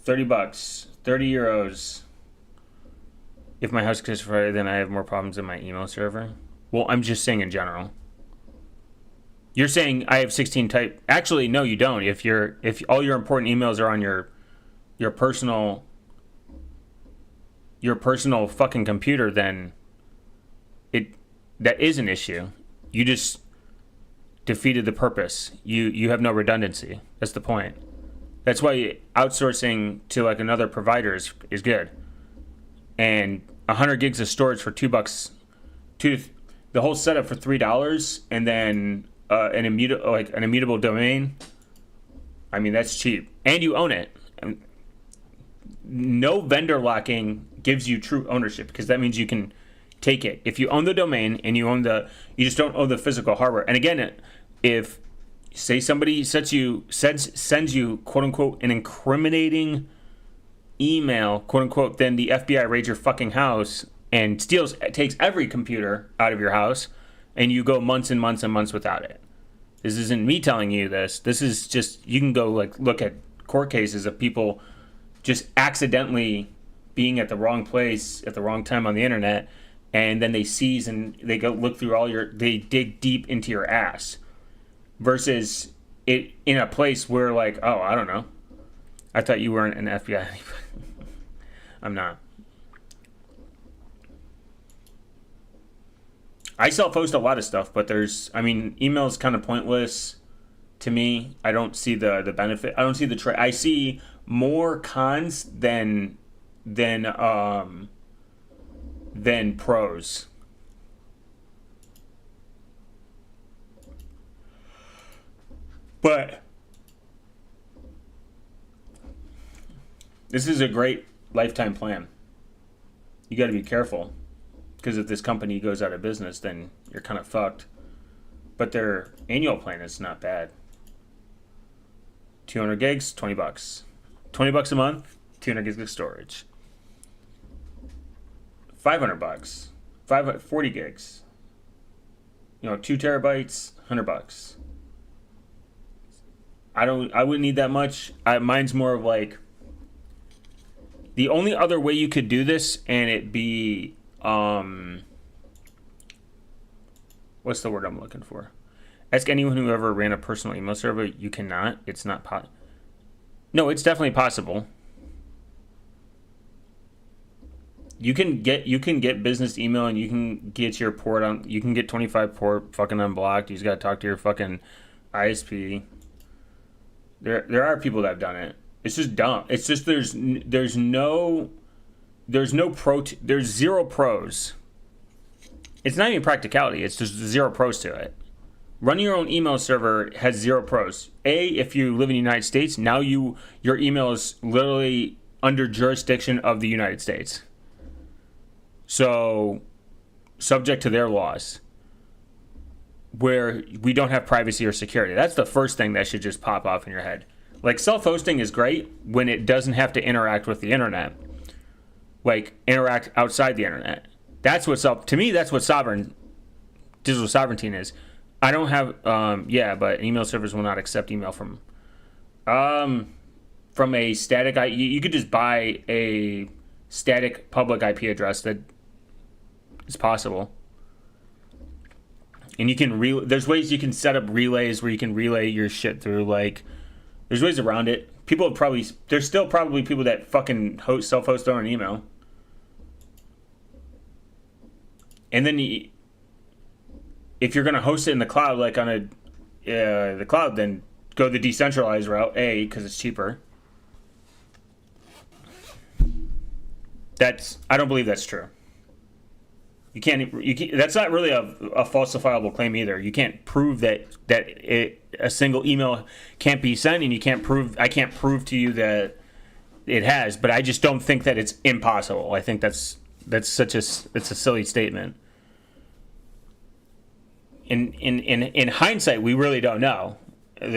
$30, 30 euros. If my house catches fire, then I have more problems in my email server. Well, I'm just saying in general. You're saying I have 16 type. Actually, no, you don't. If all your important emails are on your personal your personal fucking computer, then that is an issue. You just defeated the purpose. You have no redundancy. That's the point. That's why outsourcing to like another provider is good. And 100 gigs of storage for $2, the whole setup for $3, and then an immutable domain. I mean, that's cheap, and you own it. No vendor locking gives you true ownership, because that means you can take it. If you own the domain and you just don't own the physical hardware. And again, if say somebody sends you quote unquote an incriminating email, quote unquote, then the FBI raids your fucking house and takes every computer out of your house, and you go months and months and months without it. This isn't me telling you this. This is just, you can go like look at court cases of people just accidentally being at the wrong place at the wrong time on the internet, and then they seize and they go look through they dig deep into your ass, versus it in a place where like, oh, I don't know, I thought you weren't an FBI. I'm not. I self-host a lot of stuff, but email is kind of pointless to me. I don't see the benefit. I don't see the I see more cons than pros. But this is a great lifetime plan. You got to be careful, because if this company goes out of business, then you're kind of fucked. But their annual plan is not bad. 200 gigs, $20. $20 a month, 200 gigs of storage. $500, 40 gigs. 2 terabytes, $100. I wouldn't need that much. Mine's more of like, the only other way you could do this and it be what's the word I'm looking for? Ask anyone who ever ran a personal email server. You cannot. It's not No, it's definitely possible. You can get business email, and you can get your port on. You can get 25 port fucking unblocked. You just gotta talk to your fucking ISP. There are people that have done it. It's just dumb. It's just there's zero pros. It's not even practicality. It's just zero pros to it. Running your own email server has zero pros. If you live in the United States, now your email is literally under jurisdiction of the United States. So, subject to their laws, where we don't have privacy or security. That's the first thing that should just pop off in your head. Like, self-hosting is great when it doesn't have to interact with the internet. Like, interact outside the internet. That's what's up. To me, that's what digital sovereignty is. I don't have, but email servers will not accept email from a static, you could just buy a static public IP address that is possible. And you can, there's ways you can set up relays where you can relay your shit through, like, there's ways around it. There's still probably people that fucking self-host their own email. And then if you're going to host it in the cloud, like on the cloud, then go the decentralized route, because it's cheaper. I don't believe that's true. You can't that's not really a falsifiable claim either. You can't prove that a single email can't be sent, and I can't prove to you that it has, but I just don't think that it's impossible. I think it's a silly statement. In hindsight, we really don't know. Because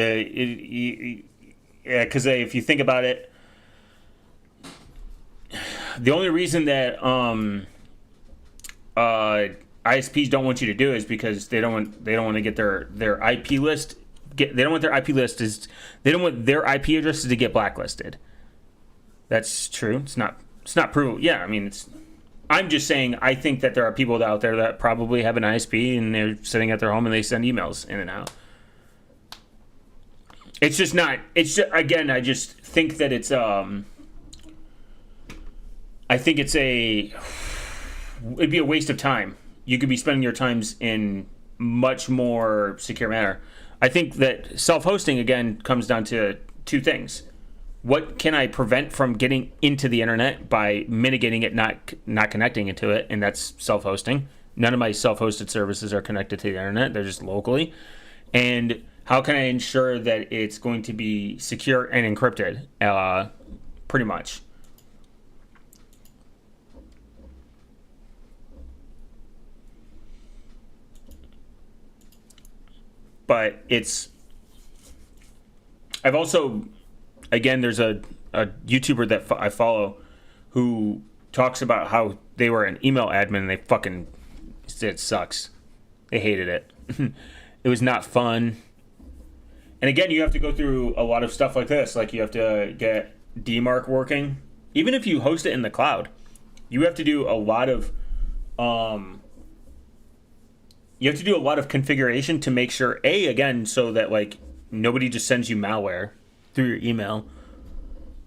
if you think about it, the only reason that ISPs don't want you to do it is because they don't want to get their IP list. They don't want their IP addresses to get blacklisted. That's true. It's not provable. Yeah, I mean, I'm just saying, I think that there are people out there that probably have an ISP and they're sitting at their home and they send emails in and out. It's just not. It's just, again, I just think that it's I think it'd be a waste of time. You could be spending your times in much more secure manner. I think that self-hosting, again, comes down to two things. What can I prevent from getting into the internet by mitigating it, not connecting into it, and that's self-hosting. None of my self-hosted services are connected to the internet. They're just locally. And how can I ensure that it's going to be secure and encrypted? Pretty much. But I've also, again, there's a YouTuber that I follow who talks about how they were an email admin and it sucks. They hated it. It was not fun. And again, you have to go through a lot of stuff like this. Like you have to get DMARC working. Even if you host it in the cloud, you have to do a lot of configuration to make sure, again, so that like nobody just sends you malware through your email.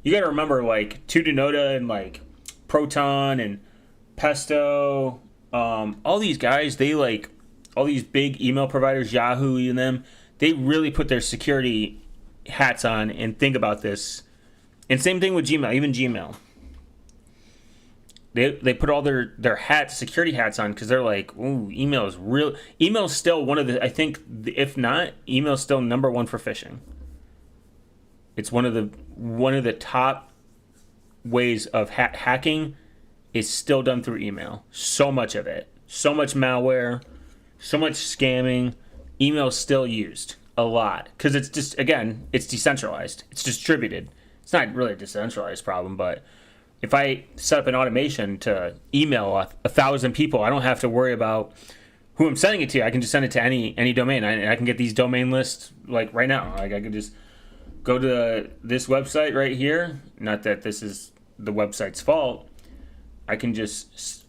You got to remember, like, Tutanota and like Proton and Pesto, all these guys, they like all these big email providers, Yahoo and them, they really put their security hats on and think about this. And same thing with Gmail, even Gmail. They put all their security hats on because they're like, ooh, email is real. Email is still one of the, I think, if not, email is still number one for phishing. It's one of the top ways of hacking is still done through email. So much of it, so much malware, so much scamming. Email is still used a lot because it's just, again, it's decentralized. It's distributed. It's not really a decentralized problem, but if I set up an automation to email 1,000 people, I don't have to worry about who I'm sending it to. I can just send it to any domain. I can get these domain lists like right now. Like I could just go to this website right here. Not that this is the website's fault. I can just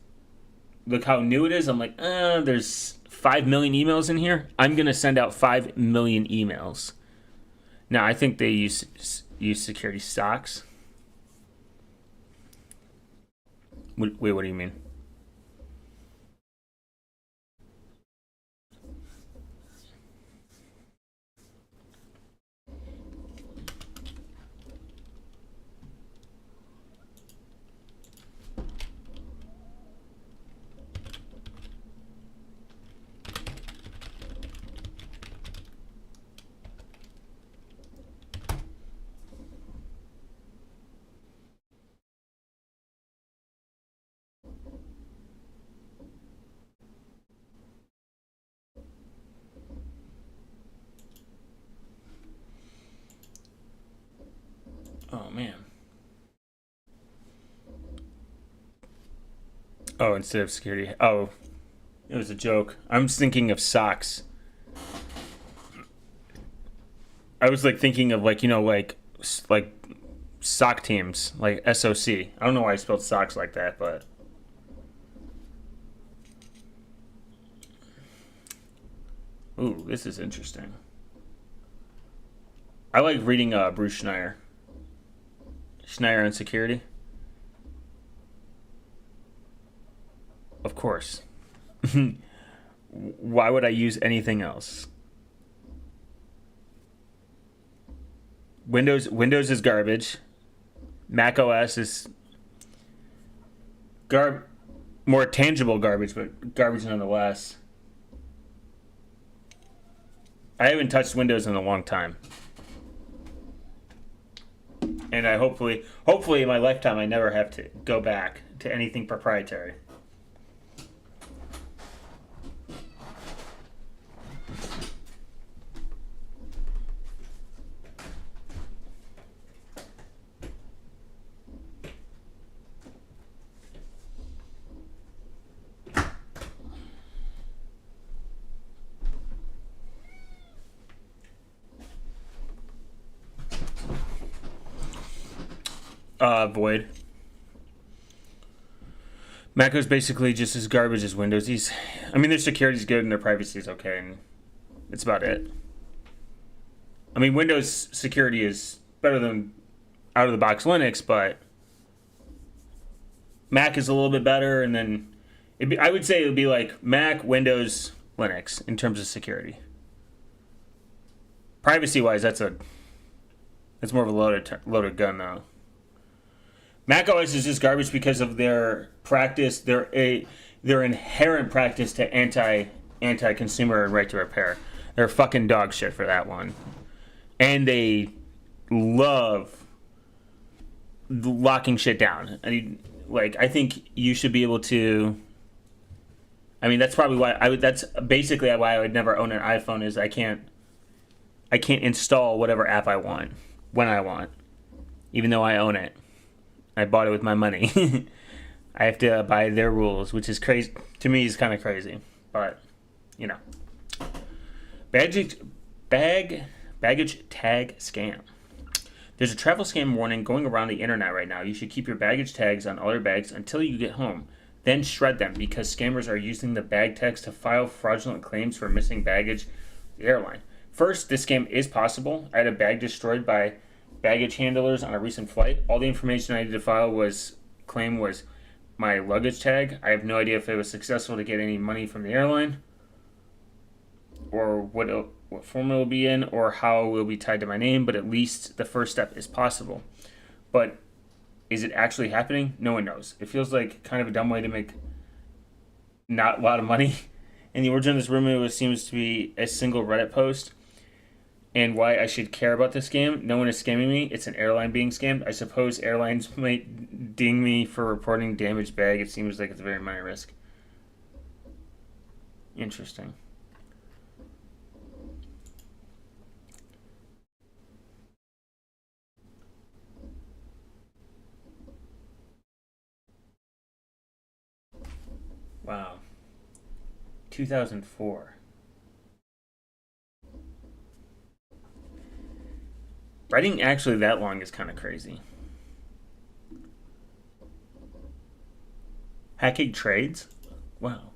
look how new it is. I'm like, there's 5 million emails in here. I'm going to send out 5 million emails. Now, I think they use security stocks. Wait, what do you mean? Oh, man. Oh, instead of security. Oh, it was a joke. I'm just thinking of socks. I was like thinking of like, like sock teams, like SOC. I don't know why I spelled socks like that, but. Ooh, this is interesting. I like reading Bruce Schneier. Schneier on security. Of course. Why would I use anything else? Windows is garbage. Mac OS is more tangible garbage, but garbage nonetheless. I haven't touched Windows in a long time. And I hopefully in my lifetime I never have to go back to anything proprietary. Void. Mac is basically just as garbage as Windows. Their security's good and their privacy's okay, and that's about it. Windows security is better than out-of-the-box Linux, but Mac is a little bit better, and then I would say it would be like Mac, Windows, Linux in terms of security. Privacy-wise, that's more of a loaded gun though. Mac OS is just garbage because of their practice, their inherent practice to anti-consumer and right to repair. They're fucking dog shit for that one, and they love locking shit down. I think you should be able to. I mean, that's probably why that's basically why I would never own an iPhone. Is I can't install whatever app I want when I want, even though I own it. I bought it with my money. I have to abide their rules, which is crazy. To me, is kind of crazy. But, you know. Baggage tag scam. There's a travel scam warning going around the internet right now. You should keep your baggage tags on all your bags until you get home. Then shred them because scammers are using the bag tags to file fraudulent claims for missing baggage with the airline. First, this scam is possible. I had a bag destroyed by baggage handlers on a recent flight. All the information I needed to file was my luggage tag. I have no idea if it was successful to get any money from the airline, or what form it will be in, or how it will be tied to my name, but at least the first step is possible. But is it actually happening? No one knows. It feels like kind of a dumb way to make not a lot of money. In the origin of this rumor, it seems to be a single Reddit post. And why I should care about this scam? No one is scamming me. It's an airline being scammed. I suppose airlines might ding me for reporting damaged bag. It seems like it's a very minor risk. Interesting. Wow. 2004. Writing actually that long is kind of crazy. Hacking trades? Wow.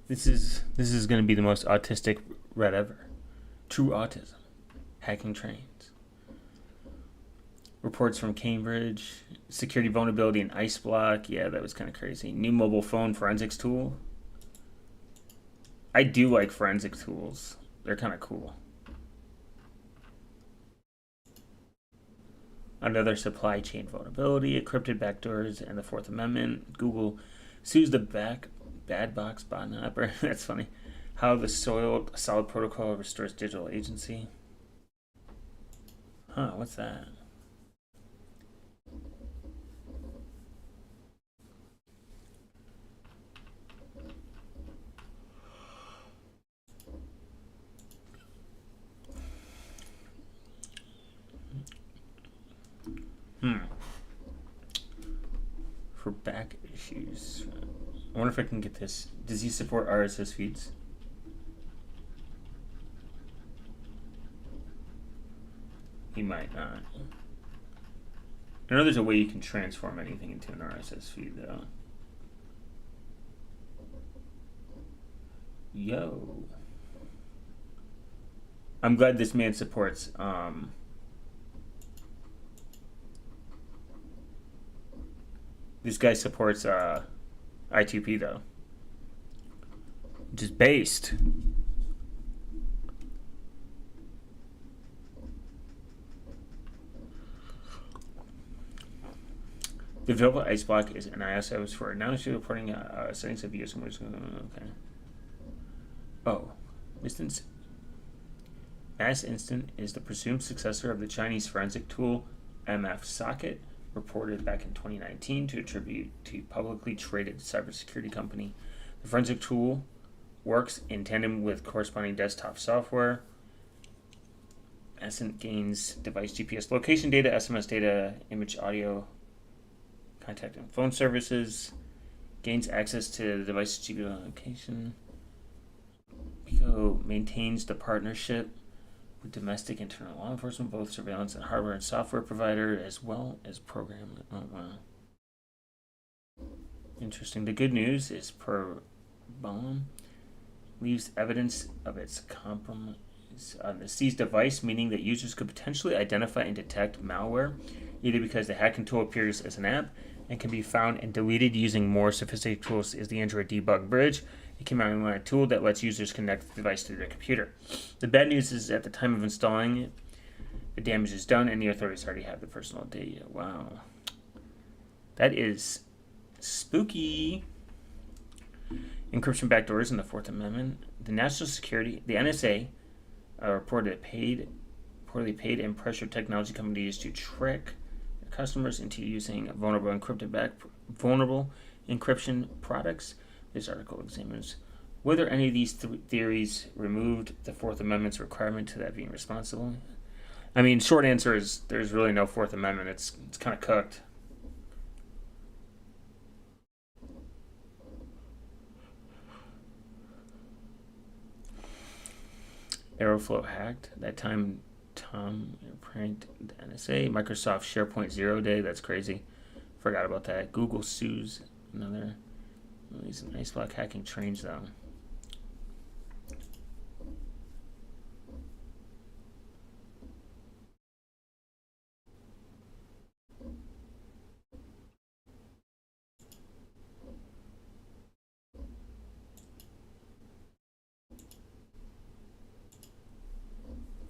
This is going to be the most autistic read ever. True autism. Hacking trains. Reports from Cambridge. Security vulnerability in Ice Block. Yeah, that was kind of crazy. New mobile phone forensics tool. I do like forensic tools. They're kind of cool. Another supply chain vulnerability. Encrypted backdoors and the Fourth Amendment. Google sues the bad box botnet. That's funny. How the solid protocol restores digital agency. Huh, what's that? For back issues. I wonder if I can get this. Does he support RSS feeds? He might not. I know there's a way you can transform anything into an RSS feed, though. Yo. I'm glad this man supports this guy supports I2P though. Which is based. The available ice block is an iOS service for now reporting settings of use. Okay. Oh, Instance. Mass Instant is the presumed successor of the Chinese forensic tool MF Socket, reported back in 2019 to attribute to publicly traded cybersecurity company. The forensic tool works in tandem with corresponding desktop software. Ascent gains device GPS location data, SMS data, image, audio, contact and phone services, gains access to the device's GPS location. Pico maintains the partnership with domestic internal law enforcement, both surveillance and hardware and software provider, as well as program. Oh, wow. Interesting. The good news is per bomb leaves evidence of its compromise on the seized device, meaning that users could potentially identify and detect malware, either because the hacking tool appears as an app and can be found and deleted using more sophisticated tools as the Android debug bridge, a command-line tool that lets users connect the device to their computer. The bad news is at the time of installing it, the damage is done and the authorities already have the personal data. Wow. That is spooky. Encryption backdoors in the Fourth Amendment. The National Security, the NSA, poorly paid and pressured technology companies to trick customers into using vulnerable encryption products. This article examines whether any of these theories removed the Fourth Amendment's requirement to that being responsible. I mean, short answer is there's really no Fourth Amendment. It's kind of cooked. Aeroflow hacked. That time, Tom pranked the NSA. Microsoft SharePoint 0 day. That's crazy. Forgot about that. Google sues another. Well, these nice block hacking trains, though.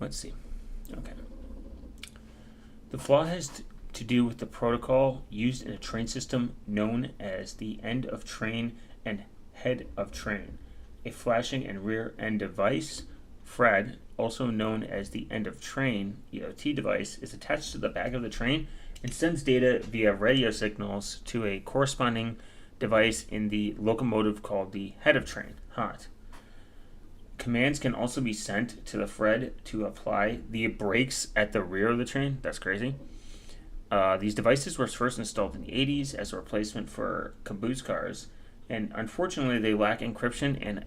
Let's see. Okay. The flaw has to do with the protocol used in a train system known as the end of train and head of train. A flashing and rear end device, FRED, also known as the end of train EOT device, is attached to the back of the train and sends data via radio signals to a corresponding device in the locomotive called the head of train, HOT. Commands can also be sent to the FRED to apply the brakes at the rear of the train. That's crazy. These devices were first installed in the 80s as a replacement for caboose cars, and unfortunately they lack encryption and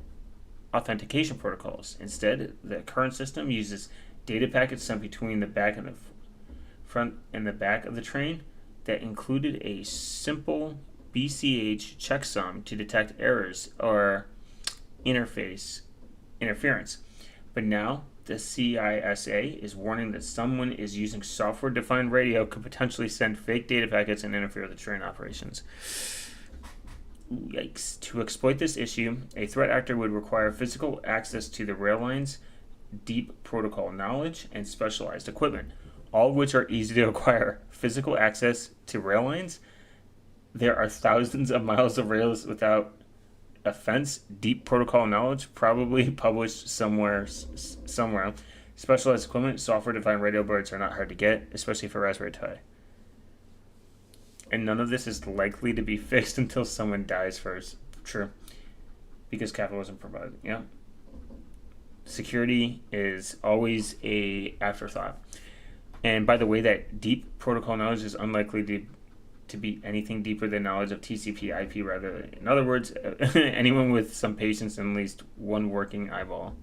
authentication protocols. Instead, the current system uses data packets sent between the back and the front and the back of the train that included a simple BCH checksum to detect errors or interference. But now the CISA is warning that someone is using software-defined radio could potentially send fake data packets and interfere with the train operations. Yikes. To exploit this issue, a threat actor would require physical access to the rail lines, deep protocol knowledge, and specialized equipment, all of which are easy to acquire. Physical access to rail lines? There are thousands of miles of rails without a fence. Deep protocol knowledge, probably published somewhere. Specialized equipment, software-defined radio boards are not hard to get, especially for Raspberry Pi. And none of this is likely to be fixed until someone dies first. True. Because capitalism provided. Yeah. Security is always a afterthought. And by the way, that deep protocol knowledge is unlikely to be anything deeper than knowledge of TCP/IP. Rather, in other words, anyone with some patience and at least one working eyeball.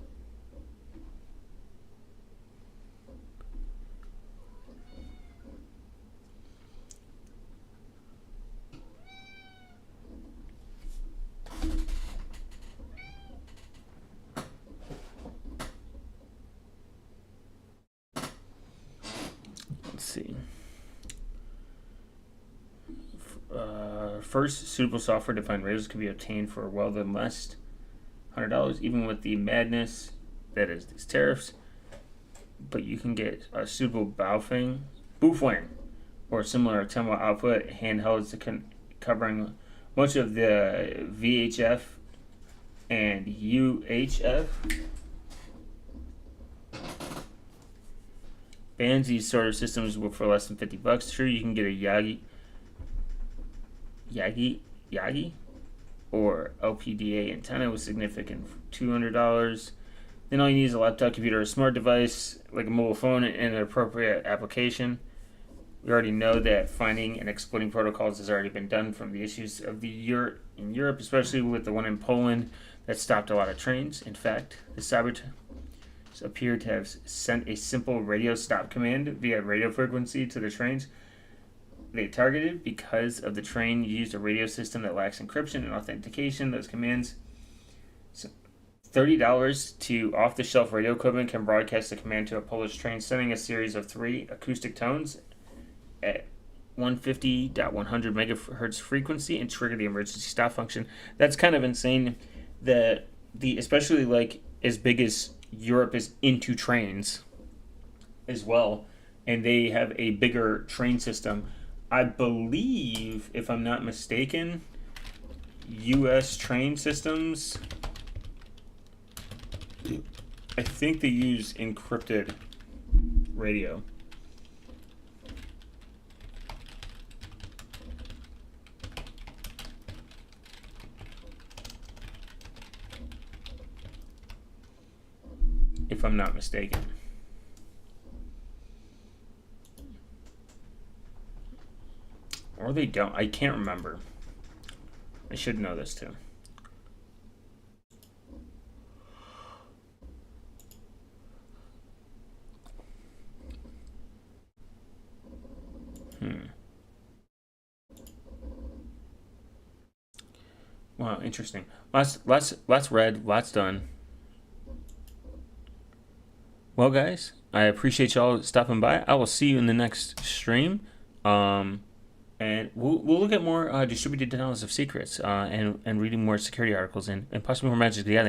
Let's see. First, suitable software-defined radios can be obtained for well less $100, even with the madness that is these tariffs. But you can get a suitable Baofeng, or similar 10-watt output handhelds covering much of the VHF and UHF bands. These sort of systems will for less than $50. Sure, you can get a Yagi or LPDA antenna with significant $200. Then all you need is a laptop, computer, or a smart device like a mobile phone and an appropriate application. We already know that finding and exploiting protocols has already been done from the issues of in Europe, especially with the one in Poland that stopped a lot of trains. In fact, the saboteurs appear to have sent a simple radio stop command via radio frequency to the trains, they targeted because of the train used a radio system that lacks encryption and authentication. Those commands. So $30 to off-the-shelf radio equipment can broadcast the command to a Polish train, sending a series of 3 acoustic tones at 150.100 megahertz frequency and trigger the emergency stop function. That's kind of insane. That especially like as big as Europe is into trains as well, and they have a bigger train system. I believe, if I'm not mistaken, U.S. train systems, I think they use encrypted radio. If I'm not mistaken. Or they don't. I can't remember. I should know this too. Wow, interesting. Lots read, lots done. Well, guys, I appreciate y'all stopping by. I will see you in the next stream. And we'll look at more distributed denials of secrets and reading more security articles and possibly more Magic the Gathering.